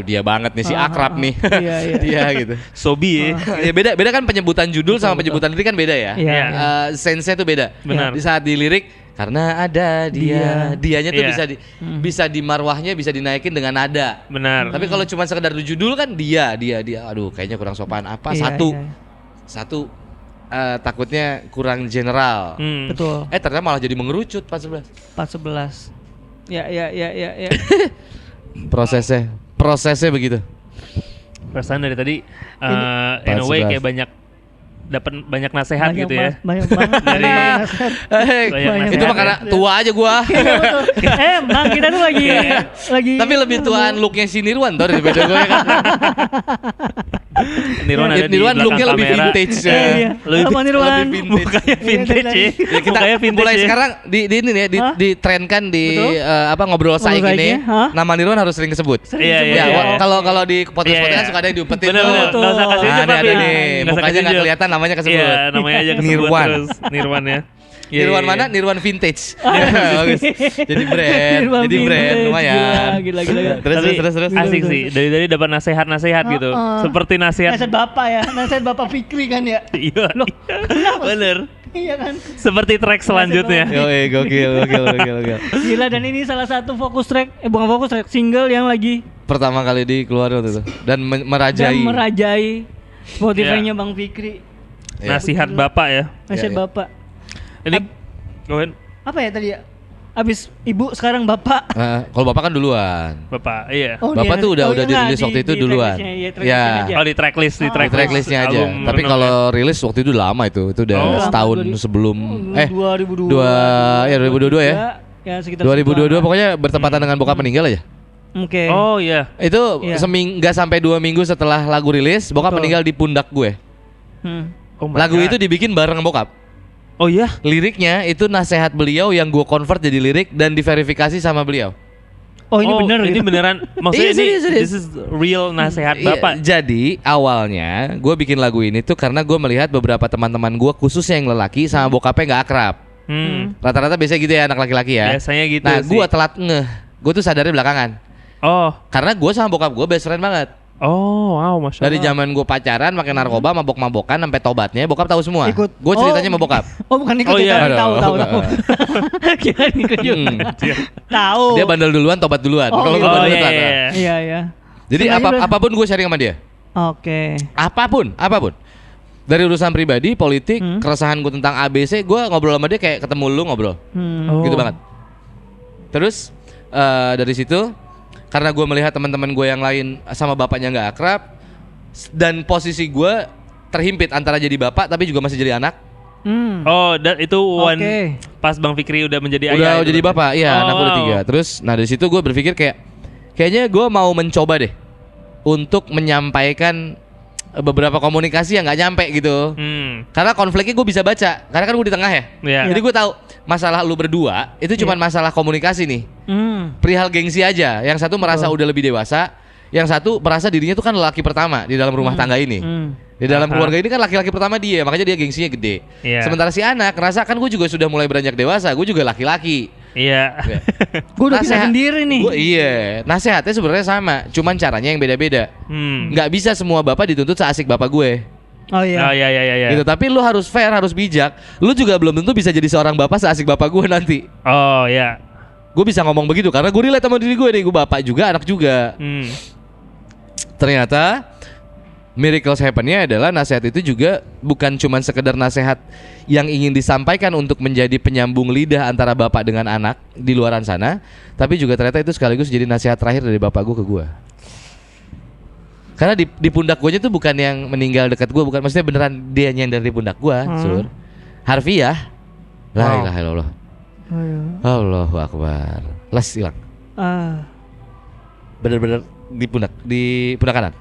Dia banget nih si akrab nih. Iya. Dia gitu. Sobi Ya beda kan penyebutan judul sama penyebutan lirik kan beda ya. Iya. Sense-nya tuh beda. Benar. Di saat di lirik karena ada dianya tuh Iya. bisa di marwahnya bisa dinaikin dengan nada. Benar. Tapi kalau cuma sekedar judul kan dia. Aduh, kayaknya kurang sopan. Apa? Iya, Satu takutnya kurang general. Betul. Ternyata malah jadi mengerucut 4-11. 4-11. Ya. Prosesnya begitu. Perasaan dari tadi in a way kayak dapat banyak nasehat gitu ya. Banyak banget Dari banyak Itu mah karena tua aja gua. Bang kita tuh lagi Tapi lebih tuaan looknya si Nirwan tuh daripada gue kan. Nirwan ada di Nirwan belakang looknya lebih kamera. vintage. Sama Nirwan. Lebih vintage. Mukanya vintage ya. Ya, kita Mukanya vintage mulai ya. sekarang di ini nih ya, ditrenkan di ngobrol saik Ngobrol ini. saiknya, Nama Nirwan harus sering kesebut. Iya. Ya, kalau di podcast-podcast kan suka ada yang diumpetin tuh. Bener. Nggak usah kasih Nah, jawab, ada ya. nih, Nggak usah mukanya kasih nggak jawab. kelihatan, namanya kesebut. Iya, namanya aja kesebut Nirwan. terus. Nirwan ya. Iya, Nirwan iya, mana? iya. Nirwan vintage. Bagus. Jadi brand, lumayan. Gila. Terus. Asik sih. Dari dapat nasehat gitu. Seperti nasihat. Nasihat bapak ya, nasihat bapak Fikri kan ya. Iya. Loh, kenapa? Bener. Iya kan. Seperti track selanjutnya. Gokil. Gila, dan ini salah satu bukan fokus track, single yang lagi Pertama kali dikeluarin waktu itu dan merajai Spotify-nya Bang Fikri. Nasihat bapak ya. Nasihat Iya. bapak. Ini go ahead. Apa ya tadi ya? Abis ibu sekarang bapak. Kalau bapak kan duluan. Bapak, iya. Bapak tuh udah dirilis waktu itu duluan. Ya. Oh, di tracklist Di tracklistnya aja. album Tapi penuh kalau rilis waktu itu udah lama itu udah setahun sebelum 2022 2022 ya. Ya sekitar 2022 pokoknya bertepatan dengan bokap meninggal aja. Oke. Oh iya. Itu Iya. nggak sampai 2 minggu setelah lagu rilis, bokap Betul. meninggal di pundak gue. Oh my Lagu God. itu dibikin bareng bokap. Oh iya. Liriknya itu nasihat beliau yang gue convert jadi lirik dan diverifikasi sama beliau. Oh ini bener ini gitu. beneran. Maksudnya Iya, serius. this is real nasihat bapak. Iya, jadi awalnya gue bikin lagu ini tuh karena gue melihat beberapa teman-teman gue khususnya yang lelaki sama bokapnya nggak akrab. Rata-rata biasanya gitu ya anak laki-laki ya. Biasanya gitu Nah sih. gue telat gue tuh sadarnya belakangan. Oh. Karena gue sama bokap gue best friend banget. Oh, wow, masya Allah. Dari zaman gue pacaran pakai narkoba, mabok-mabokan sampai tobatnya, bokap tahu semua. Ikut. Gue ceritanya sama bokap. Oh bukan ikut Oh, iya. ya, tapi tahu. Kira ikut juga. Tahu. Dia bandel duluan, tobat duluan. Oh, Kalau gue gitu. bandel iya, duluan. iya. Iya. Jadi apapun gue sharing sama dia. Oke. Apapun. Dari urusan pribadi, politik, keresahan gue tentang ABC, gue ngobrol sama dia kayak ketemu lu ngobrol. Oh. Gitu banget. Terus dari situ karena gue melihat teman-teman gue yang lain sama bapaknya nggak akrab dan posisi gue terhimpit antara jadi bapak tapi juga masih jadi anak. Oh, dan itu Oke. pas Bang Fikri udah menjadi Udah ayah. jadi bapak, iya, anak gue udah wow. 3. Terus, dari situ gue berpikir kayaknya gue mau mencoba deh untuk menyampaikan beberapa komunikasi yang nggak nyampe gitu. Karena konfliknya gue bisa baca, karena kan gue di tengah ya. Iya. Jadi gue tahu masalah lu berdua itu cuma masalah komunikasi nih. Perihal gengsi aja. Yang satu merasa udah lebih dewasa, yang satu merasa dirinya tuh kan lelaki pertama di dalam rumah tangga ini. Di dalam keluarga ini kan laki-laki pertama dia, makanya dia gengsinya gede. Iya. Sementara si anak ngerasa kan gue juga sudah mulai beranjak dewasa, gue juga laki-laki. Iya. Gue udah bisa sendiri nih. Nasehatnya sebenarnya sama, cuman caranya yang beda-beda. Nggak bisa semua bapak dituntut seasik bapak gue. Oh iya. Oh iya. Gitu, tapi lu harus fair, harus bijak. Lu juga belum tentu bisa jadi seorang bapak seasik bapak gue nanti. Oh iya. Gue bisa ngomong begitu karena gue relate sama diri gue nih, gue bapak juga, anak juga. Ternyata miracles happen-nya adalah nasihat itu juga bukan cuma sekedar nasihat yang ingin disampaikan untuk menjadi penyambung lidah antara bapak dengan anak di luaran sana, tapi juga ternyata itu sekaligus jadi nasihat terakhir dari bapak gue ke gue. Karena di pundak gue tuh bukan yang meninggal dekat gue, bukan, maksudnya beneran dia nyender di pundak gue, Sur. Harfiah. La ilaha illallah. Allahu akbar. Les hilang. Bener-bener di pundak kanan.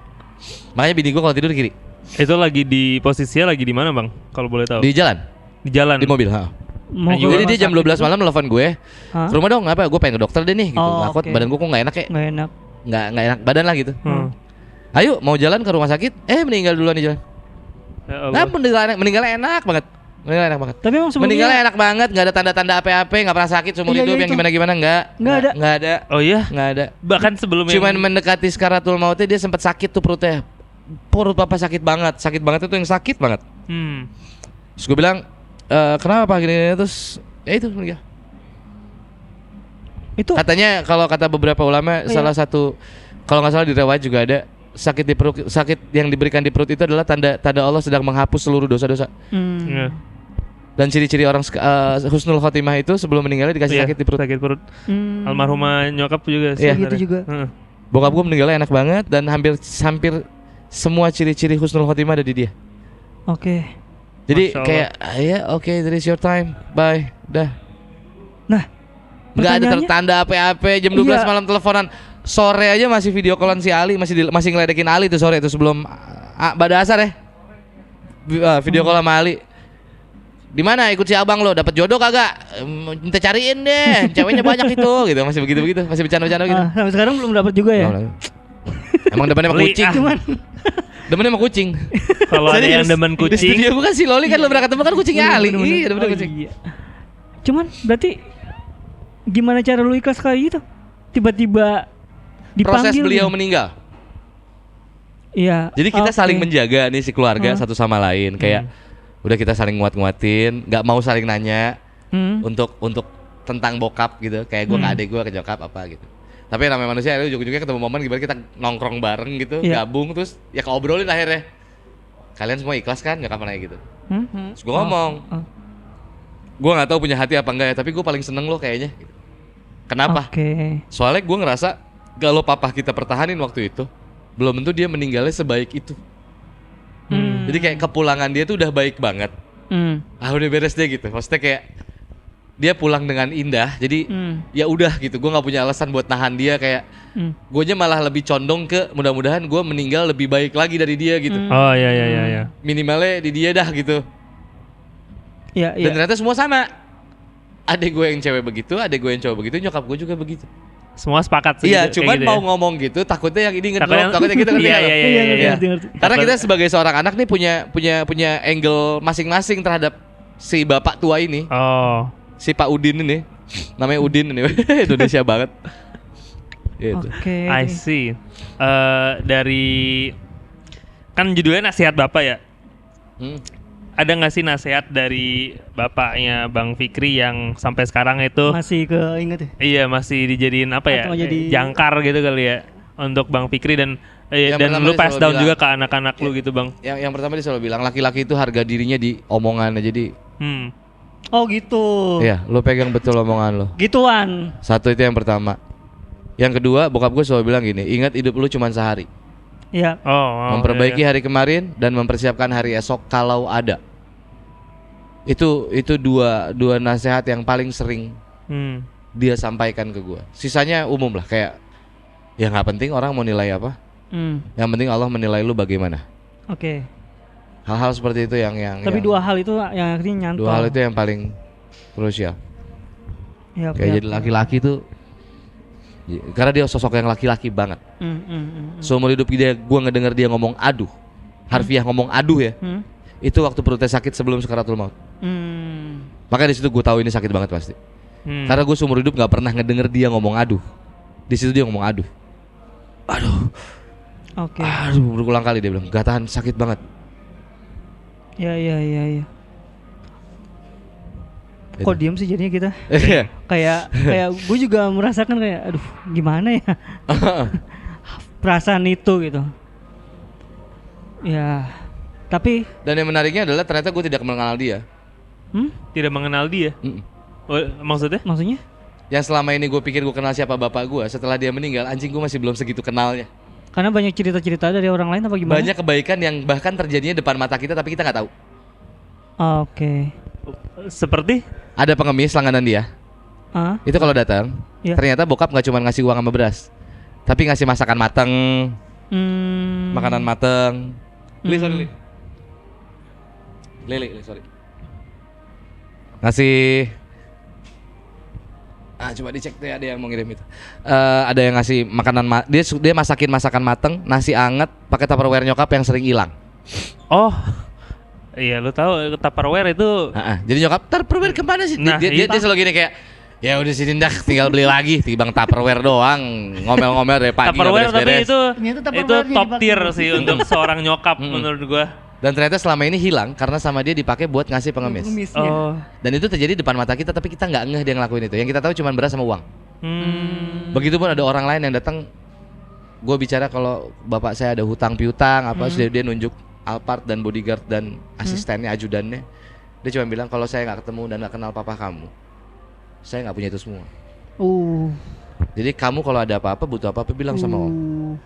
Makanya bini gue kalau tidur kiri. Itu lagi di posisinya lagi di mana, Bang? Kalau boleh tahu. Di jalan. Di jalan. Di mobil, Jadi dia jam 12 malam nelfon gue. Ke rumah dong, apa? Gue pengen ke dokter deh nih gitu. Aku badan gue kok enggak enak ya. Enggak enak. nggak enak badan lah gitu. Ayo mau jalan ke rumah sakit, meninggal duluan di jalan. Nah, meninggalnya enak banget. Tapi emang meninggalnya enak banget, nggak ada tanda-tanda apa-apa, nggak pernah sakit seumur hidup yang gimana-gimana, nggak ada. Oh iya? Nggak ada. Bahkan sebelum cuman mendekati sakaratul mautnya dia sempat sakit tuh perutnya. Perut papa sakit banget itu yang sakit banget. Terus gue bilang, kenapa Pak gini? Terus itu meninggal. Itu katanya kalau kata beberapa ulama salah satu, kalau nggak salah di riwayat juga ada, sakit di perut, sakit yang diberikan di perut itu adalah tanda Allah sedang menghapus seluruh dosa-dosa. Dan ciri-ciri orang husnul khotimah itu sebelum meninggalnya dikasih sakit di perut. Sakit perut. Almarhumah nyokap juga. Gitu juga. Bokap gue meninggalnya enak banget dan hampir semua ciri-ciri husnul khotimah ada di dia. Oke. Jadi kayak that is your time, bye, dah. Nah, nggak ada tanda apa-apa. Jam 12 malam teleponan. Sore aja masih video callan si Ali, masih ngeledekin Ali tuh sore itu sebelum pada asar ya. Video call sama Ali. Di mana ikut si abang lo, dapat jodoh kagak? Minta cariin deh, ceweknya banyak itu gitu, masih begitu, masih bercanda-bercanda gitu. Sampai sekarang belum dapat juga ya? Emang depannya sama kucing. Demennya sama kucing. Kalau ada yang demen kucing. Di studio bukan si Loli kan lo pernah ketemu kan kucingnya Ali. Iya, demen kucing. Cuman berarti gimana cara lu ikhlas kayak gitu? Tiba-tiba dipanggil. Proses beliau meninggal. Iya. Jadi kita saling menjaga nih si keluarga satu sama lain, kayak udah kita saling nguat-nguatin, nggak mau saling nanya untuk tentang bokap gitu, kayak gue ke adek gue, ke nyokap apa gitu. Tapi namanya manusia, ujung-ujungnya ketemu momen gimana kita nongkrong bareng gitu, gabung terus ya keobrolin akhirnya. Kalian semua ikhlas kan, nyokap nanya gitu. Terus gue ngomong, gue nggak tahu punya hati apa enggak ya, tapi gue paling seneng lo kayaknya. Kenapa? Soalnya gue ngerasa kalau papa kita pertahanin waktu itu, belum tentu dia meninggalnya sebaik itu. Jadi kayak kepulangan dia tuh udah baik banget. Udah beres deh gitu. Maksudnya kayak dia pulang dengan indah. Jadi ya udah gitu. Gue nggak punya alasan buat nahan dia, kayak guanya malah lebih condong ke mudah-mudahan gue meninggal lebih baik lagi dari dia gitu. Oh iya. Minimalnya di dia dah gitu. Dan ternyata semua sama. Adek gue yang cewek begitu, adek gue yang cowok begitu, nyokap gue juga begitu. Semua sepakat sih. Iya, cuman gitu mau ngomong gitu, takutnya yang ini ngedrop, takutnya gitu. Iya. Karena kita sebagai seorang anak nih punya angle masing-masing terhadap si bapak tua ini. Si Pak Udin ini, namanya Udin ini, Indonesia banget. Gitu. I see. Dari kan judulnya nasihat bapak ya. Ada nggak sih nasihat dari bapaknya Bang Fikri yang sampai sekarang itu masih keinget ya? Iya, masih dijadiin apa ya? Jangkar gitu kali ya untuk Bang Fikri dan lu pass down juga ke anak-anak lu gitu, Bang. Yang pertama dia selalu bilang laki-laki itu harga dirinya di omongannya. Jadi Oh gitu. Iya, lu pegang betul omongan lu. Gituan. Satu itu yang pertama. Yang kedua, bokap gue selalu bilang gini, ingat hidup lu cuma sehari. Iya. Memperbaiki hari kemarin dan mempersiapkan hari esok kalau ada. Itu dua nasihat yang paling sering dia sampaikan ke gue. Sisanya umum lah, kayak ya nggak penting orang mau nilai apa. Yang penting Allah menilai lu bagaimana. Hal-hal seperti itu yang tapi dua hal itu yang akhirnya nyantol. Dua hal itu yang paling krusial. Kayak jadi laki-laki tuh, karena dia sosok yang laki-laki banget. Seumur hidup dia, gue ngedenger dia ngomong aduh, harfiah ngomong aduh ya. Itu waktu perutnya sakit sebelum sakaratul maut. Makanya di situ gue tahu ini sakit banget pasti. Karena gue seumur hidup nggak pernah ngedenger dia ngomong aduh. Di situ dia ngomong aduh. Aduh, berulang kali dia bilang gak tahan, sakit banget. Iya. Kok diem sih jadinya kita? kayak gue juga merasakan kayak aduh gimana ya perasaan itu gitu. Ya tapi dan yang menariknya adalah ternyata gue tidak mengenal dia. Tidak mengenal dia? Maksudnya? Yang selama ini gue pikir gue kenal siapa bapak gue, setelah dia meninggal anjing gue masih belum segitu kenalnya. Karena banyak cerita-cerita dari orang lain apa gimana? Banyak kebaikan yang bahkan terjadinya depan mata kita tapi kita nggak tahu. Seperti? Ada pengemis langganan dia. Itu kalau datang, ternyata bokap nggak cuma ngasih uang sama beras, tapi ngasih masakan mateng, makanan mateng. Sorry. Ngasih Coba dicek deh, ada yang mau ngirim itu. Ada yang ngasih makanan dia masakin masakan mateng, nasi anget pakai Tupperware nyokap yang sering hilang. Oh. Iya, lu tahu Tupperware itu. Jadi nyokap Tupperware kemana sih? Nah, dia selalu gini kayak, ya udah sini dah, tinggal beli lagi, timbang Tupperware doang, ngomel-ngomel dari pagi Tupperware tapi itu top tier sih untuk seorang nyokap menurut gua. Dan ternyata selama ini hilang karena sama dia dipakai buat ngasih pengemis. Dan itu terjadi depan mata kita, tapi kita nggak ngeh dia ngelakuin itu. Yang kita tahu cuma beras sama uang. Begitupun ada orang lain yang datang, gue bicara kalau bapak saya ada hutang piutang apa, dia nunjuk Alphard dan bodyguard dan asistennya, ajudannya. Dia cuma bilang kalau saya nggak ketemu dan nggak kenal papa kamu, saya nggak punya itu semua. Jadi kamu kalau ada apa-apa, butuh apa-apa bilang sama om.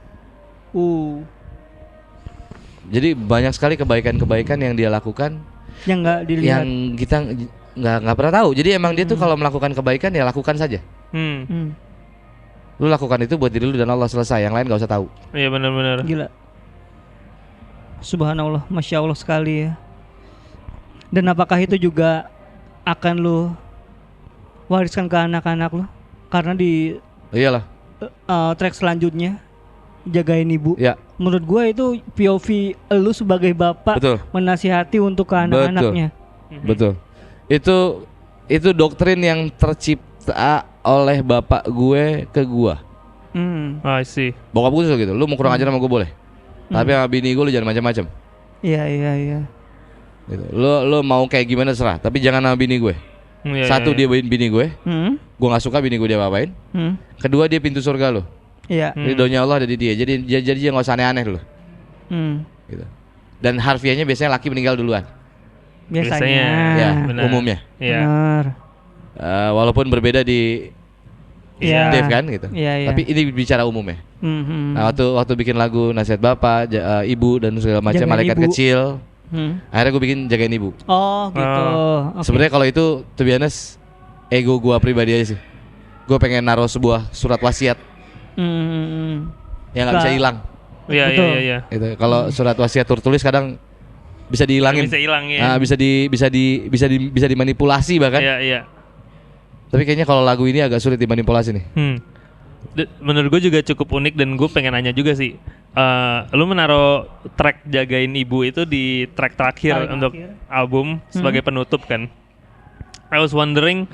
Jadi banyak sekali kebaikan-kebaikan yang dia lakukan yang nggak dilihat, yang kita nggak pernah tahu. Jadi emang dia tuh kalau melakukan kebaikan ya lakukan saja. Lu lakukan itu buat diri lu dan Allah, selesai. Yang lain nggak usah tahu. Iya benar-benar. Gila. Subhanallah, masya Allah sekali ya. Dan apakah itu juga akan lu wariskan ke anak-anak lu? Karena di iyalah track selanjutnya jagain ibu. Ya. Menurut gue itu POV lu sebagai bapak. Betul. Menasihati untuk ke anak-anaknya. Betul. Itu doktrin yang tercipta oleh bapak gue ke gua. I see. Bokap gue gitu. Lu mau kurang ajar sama gue boleh. Tapi sama bini gue lu jangan macam-macam. Iya. Gitu. Lu mau kayak gimana serah, tapi jangan sama bini gue. Satu, dia bini gue. Gue nggak suka bini gue dia apain. Kedua, dia pintu surga lu. Iya. Ridhonya Allah ada di dia. Jadi dia nggak usah aneh-aneh dulu. Gitu. Dan harfiahnya biasanya laki meninggal duluan. Biasanya. Ya, bener. umumnya. Iya. Walaupun berbeda di Dave kan gitu. Iya. Tapi ini bicara umumnya. Nah, waktu bikin lagu nasihat bapak, ibu dan segala macam, malaikat ibu kecil. Akhirnya gue bikin jagain ibu. Oh gitu. Okay. Sebenarnya kalau itu, to be honest, ego gue pribadi aja sih. Gue pengen naruh sebuah surat wasiat yang nggak bisa hilang. Iya. Gitu. Kalau surat wasiat tertulis kadang bisa dihilangin. Bisa hilang ya. Nah, bisa dimanipulasi bahkan. Iya. Tapi kayaknya kalau lagu ini agak sulit dimanipulasi nih. Menurut gue juga cukup unik dan gue pengen nanya juga sih. Lu menaruh track jagain ibu itu di track terakhir untuk album sebagai penutup kan. I was wondering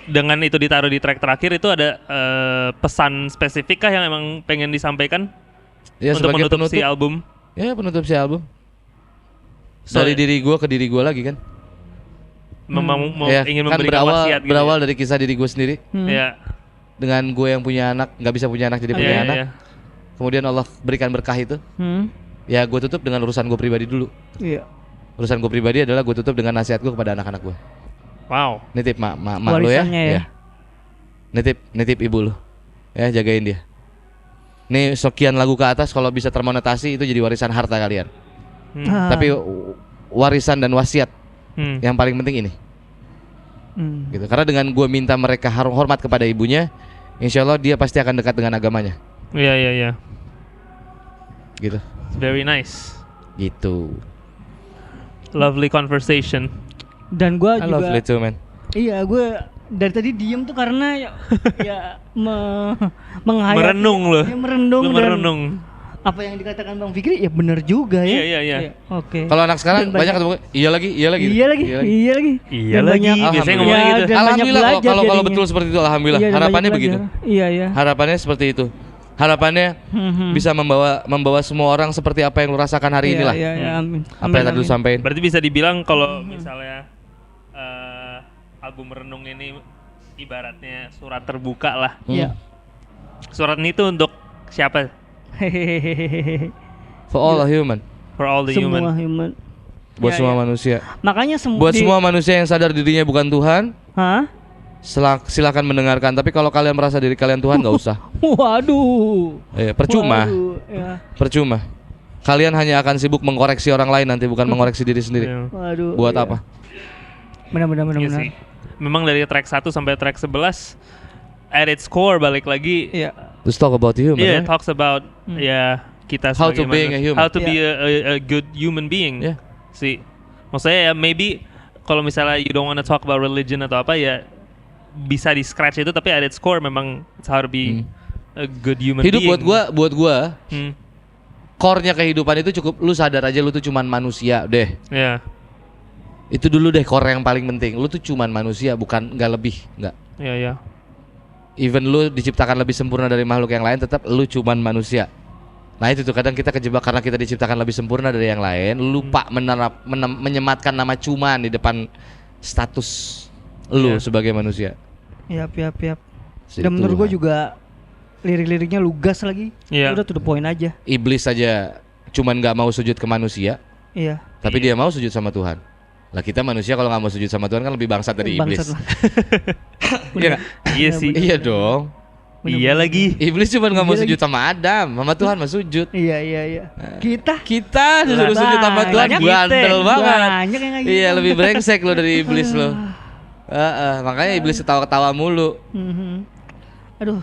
dengan itu ditaruh di track terakhir itu ada pesan spesifik kah yang emang pengen disampaikan untuk menutup si album? Ya, penutup si album. Dari diri gue ke diri gue lagi kan. Ingin kan memberikan wasiat gitu. Berawal dari kisah diri gue sendiri. Iya. Dengan gue yang punya anak, nggak bisa punya anak jadi punya anak. Iya. Kemudian Allah berikan berkah itu. Ya gue tutup dengan urusan gue pribadi dulu. Iya. Urusan gue pribadi adalah gue tutup dengan nasihat gue kepada anak-anak gue. Wow. Nitip mak lu ya. Nitip ibu lu. Ya, jagain dia. Nih sekian lagu ke atas kalau bisa termonetasi itu jadi warisan harta kalian. Tapi warisan dan wasiat yang paling penting ini. Gitu. Karena dengan gue minta mereka hormat kepada ibunya, insya Allah dia pasti akan dekat dengan agamanya. Iya. Gitu. Very nice. Gitu. Lovely conversation. Dan gue juga. I love it too, man. Iya, gue dari tadi diem tuh karena ya menghayati. Merenung loh. Ya, merenung. apa yang dikatakan Bang Fikri ya benar juga ya. Iya. Oke. Kalau anak sekarang banyak ketemu iya lagi. Biasanya ngomongnya gitu. Alhamdulillah kalau betul seperti itu alhamdulillah. Harapannya begitu. Iya. Harapannya seperti itu. Harapannya bisa membawa semua orang seperti apa yang lu rasakan hari inilah. Iya, amin. Apa yang tadi lu sampaikan. Berarti bisa dibilang kalau misalnya album Renung ini ibaratnya surat terbuka lah. Iya. Surat ini tuh untuk siapa? For all the human. For all the human. Semua human. Buat semua manusia. Makanya semua manusia yang sadar dirinya bukan Tuhan. Hah? Silakan mendengarkan. Tapi kalau kalian merasa diri kalian Tuhan nggak usah. Waduh. Percuma. Percuma. Kalian hanya akan sibuk mengkoreksi orang lain nanti bukan mengoreksi diri sendiri. Waduh. Buat apa? Benar. Memang dari track 1 sampai track 11 at its core balik lagi. Let's talk about the human. It talks about kita how to being a human. How to be a good human being. Yeah. Maksudnya ya maybe kalau misalnya you don't want to talk about religion atau apa ya bisa di scratch itu, tapi at its core memang it's how to be a good human Hidup being. buat gua core-nya kehidupan itu cukup lu sadar aja lu tuh cuman manusia deh. Iya. Itu dulu deh core yang paling penting. Lu tuh cuman manusia, bukan nggak lebih, nggak. Iya. Even lu diciptakan lebih sempurna dari makhluk yang lain, tetap lu cuman manusia. Nah itu tuh kadang kita kejebak karena kita diciptakan lebih sempurna dari yang lain, lupa menyematkan nama cuman di depan status lu sebagai manusia. Yap. Dan menurut gua juga lirik-liriknya lugas lagi. Iya. Udah to the point aja. Iblis saja cuman nggak mau sujud ke manusia, Iya. tapi dia mau sujud sama Tuhan. Lah kita manusia kalau nggak mau sujud sama Tuhan kan lebih bangsat dari iblis. Bangsat lah. Iya nggak? Iya sih. Iya dong. Iya lagi. Iblis cuma nggak mau sujud sama Adam, sama Tuhan mah sujud. Iya. Kita Disuruh sujud sama Tuhan, banyak bandel kita. banget. Banyak yang kayak Iya gitu. lebih brengsek lo dari iblis lo. Makanya iblis ketawa-ketawa mulu. Aduh,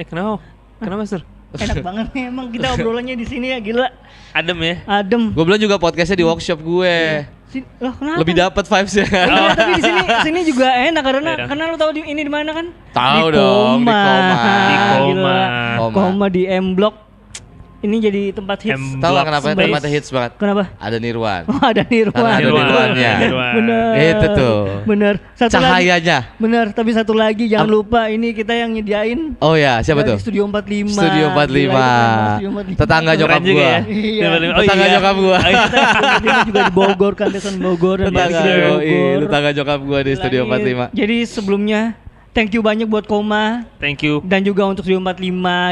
Kenapa, Sir? enak banget nih emang kita obrolannya di sini ya, gila. Adem ya? Adem. Gue bilang juga podcastnya di workshop gue. Loh, kenapa? Lebih dapat vibes-nya. Iya, tapi di sini juga enak karena lu tahu ini di mana kan? Tahu Di dong, di Koma. Di Koma. Gila. Koma. Koma di M Block. Ini jadi tempat hits. Tahu nggak kenapa Space. tempatnya hits banget? Kenapa? Ada Nirwan. Oh, ada Nirwan. Karena ada Nirwannya. Bener. Itu tuh. Bener. Satu Cahayanya. lagi. Bener. Tapi satu lagi jangan lupa ini kita yang nyediain. Oh ya, siapa dari tuh? Studio 45. Studio 45. Gila, itu keren, Studio 45. Tetangga nyokap Keren juga gua. ya. Iya. Tetangga nyokap gua. Kita juga di Bogor kan, Desan Bogor dan Tetangga, balik di Bogor. tetangga nyokap gua di Studio Bilangin. 45. Jadi sebelumnya thank you banyak buat Koma Thank you. dan juga untuk Studio 45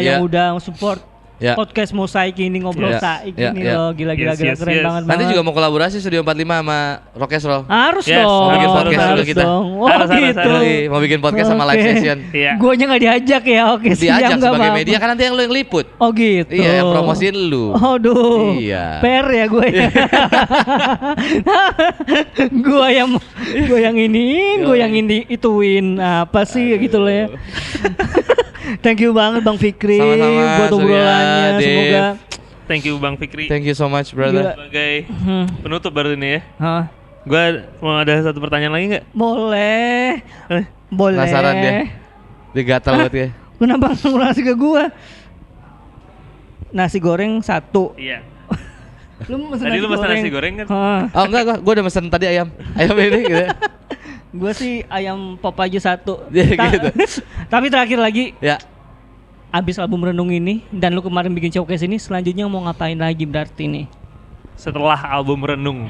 yang udah support podcast Mosaik ini, ngobrol saik ini loh, gila Yes, keren yes. banget. Nanti juga mau kolaborasi Studio 45 sama Rockesroll. harus Yes, dong. mau bikin podcast harus dulu kita. dong. Oh Harus, gitu. Mau bikin podcast sama live Oke. session. Iya. Guanya nggak diajak ya, oke siap Diajak nggak sebagai apa-apa. media kan nanti yang lu yang liput. Oh gitu. Iya, yang promosiin lu. Aduh. Iya. Per ya gue. gue yang iniin, gue yang ituin apa sih gitu loh ya. Thank you banget Bang Fikri Sama-sama, buat obrolannya. Surya, Semoga Thank you Bang Fikri. Thank you so much, brother. Gila. Sebagai penutup baru ini ya. Hah, Gua mau ada satu pertanyaan lagi nggak? boleh. Boleh. Penasaran dia. Dia gatal banget ya. Kenapa nasi ke gua? Nasi goreng 1. Iya. Lu mesen Tadi lu pesan nasi goreng kan? Hah. Oh enggak, gua udah mesen tadi ayam. Ayam ini gitu. Gua sih ayam pop aja 1. Ya, gitu. Tapi terakhir lagi, Ya. abis album Renung ini dan lu kemarin bikin showcase ini, selanjutnya mau ngapain lagi berarti nih? Setelah album Renung.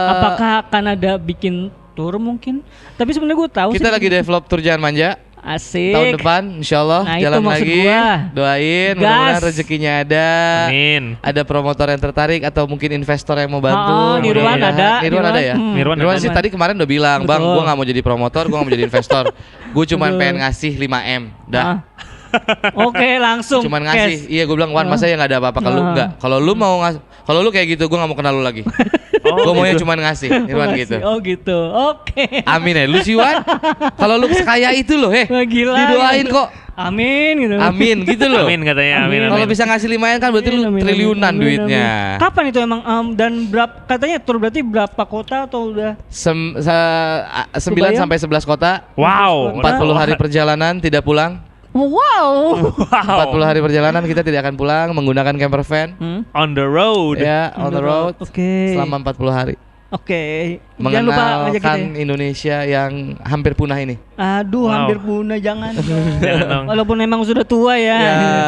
Apakah akan ada bikin tour mungkin? Tapi sebenarnya gue tahu Kita sih. lagi develop tur Jangan Manja. Asik. Tahun depan insyaallah Nah, itu jalan maksud lagi. gua. Doain Gas. mudah-mudahan rezekinya ada. Amin. Ada promotor yang tertarik atau mungkin investor yang mau bantu. Oh, Nirwan Mudah-mudahan. ada. Nirwan ada ya? Nirwan Nirwan ada. sih tadi kemarin udah bilang, Betul. "Bang, gua nggak mau jadi promotor, gua nggak mau jadi investor. Gue cuman Betul. pengen ngasih 5M." Dah. Ah. Oke, langsung. Cuman ngasih. cash. Iya, gue bilang, "Wan, masa ya nggak ada apa-apa ke lu?" Enggak. Kalau lu mau kalau lu kayak gitu, gue nggak mau kenal lu lagi. Gue maunya cuman ngasih. Nirwan Makasih. gitu. Oh gitu. Oke. Amin ya, lu sih Wan. Kalau lu sekaya itu loh, Wah, gila. didoain kok. Amin gitu. Amin gitu loh. Amin katanya. Amin. Kalau Amin. bisa ngasih 5M kan berarti lu Amin, amin, triliunan amin, duitnya. amin. Kapan itu emang dan katanya tour berarti berapa kota atau udah 9 Kebayang? sampai 11 kota. Wow. 40 hari perjalanan tidak pulang. wow. 40 hari perjalanan kita tidak akan pulang menggunakan camper van. On the road. Ya, on the road. Oke. Selama 40 hari. Oke. Jangan lupa ngajak kita. Mengenalkan Ya. Indonesia yang hampir punah ini. Aduh, Wow. hampir punah, jangan. Jangan dong. Walaupun emang sudah tua ya.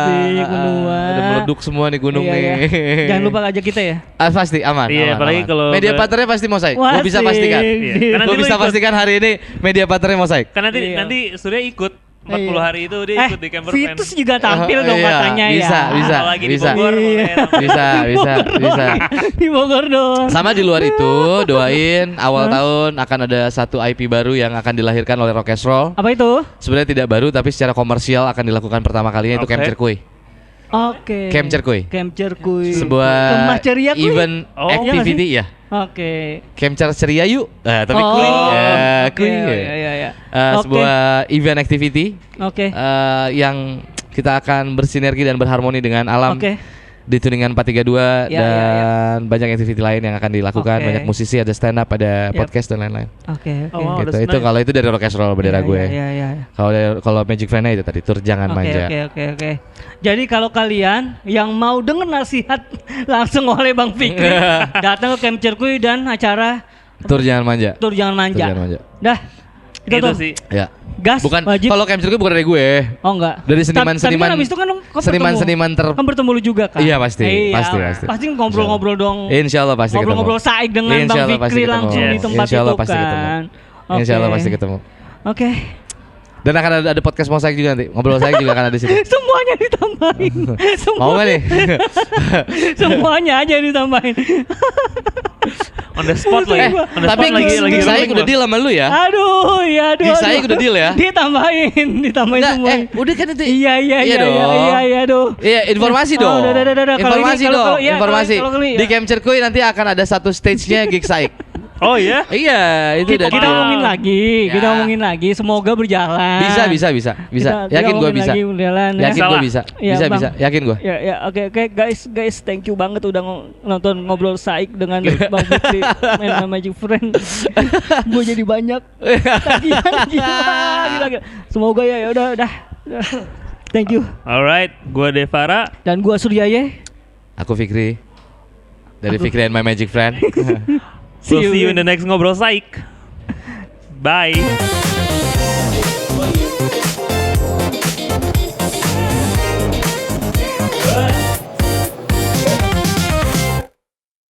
Sih, menua. Udah meleduk semua nih gunung Iya, nih. iya. Jangan lupa ngajak kita ya. Pasti aman. Iya, aman, apalagi aman. kalau media partnernya pasti Mosaik. Gue Wah, bisa sih. pastikan. Iya. Karena Gue nanti bisa lu ikut. pastikan hari ini media partnernya Mosaik. Kan nanti Iya. Surya ikut 40 Iya. hari itu dia ikut di camper van. Vitus juga tampil dong Iya, katanya ya. bisa. Apalagi di bisa. Bogor. Iya. Bisa. Di Bogor dong. Sama di luar itu, doain awal tahun akan ada satu IP baru yang akan dilahirkan oleh Rockesroll. Apa itu? Sebenarnya tidak baru tapi secara komersial akan dilakukan pertama kalinya itu Oke. Camp Circuit. Oke. Camp Circuit. Camp Circuit. Sebuah Kemah ceria kuy. event Oh, activity iya ya. Oke. Camp ceria yuk. Tapi kuy. Oke, Kuy. iya. Oke. Sebuah event activity Oke. yang kita akan bersinergi dan berharmoni dengan alam. Oke. di Tuningan 432 dan banyak activity lain yang akan dilakukan. Banyak musisi, ada stand up, ada podcast dan lain-lain. Gitu. Itu nice. Kalau itu dari Rock and Roll bendera gue. Kalau Magic Friend itu tadi tur jangan manja. Oke. Jadi kalau kalian yang mau denger nasihat langsung oleh Bang Fikri, datang ke Camp Circuit dan acara Tur Jangan Manja. Dah. Itu sih. Ya. Gas. Bukan. Kalau Camp Circuit bukan dari gue. Oh enggak. Dari seniman-seniman. Tapi kan abis itu kan seniman kan bertemu lu juga kan. Iya pasti. Pasti ngobrol-ngobrol dong. Insyaallah pasti ketemu. Ngobrol-ngobrol saik dengan Bang Fikri langsung di tempat itu kan. Insyaallah pasti ketemu. Oke. Dan akan ada podcast mosaik juga nanti. Ngobrol saya juga akan ada di sini. Semuanya ditambahin. Mau gak nih? Semuanya aja ditambahin. On the spot lagi. Tapi lagi saya udah deal sama lu ya. Aduh. Saya udah deal ya. Ditambahin semua. Udah kan itu. Iya. Iya, informasi dong. Informasi. Di Camp Circuit nanti akan ada satu stage-nya gig Saik. Oh ya? Iya, itu kita ngomongin lagi. Kita ngomongin lagi. Semoga berjalan. Bisa. Yakin gue bisa. Yakin gue bisa. Bisa. Yakin gue. Ya, oke guys, thank you banget udah nonton ngobrol Saik dengan Bang Fikri main Magic Friend. Gue jadi banyak. Gila. Semoga ya udah. Thank you. Alright, gue Devara dan gue Suryaye. Aku Fikri. Dari Fikri and My Magic Friend. We'll see you in the next Ngobrol Saik. Bye.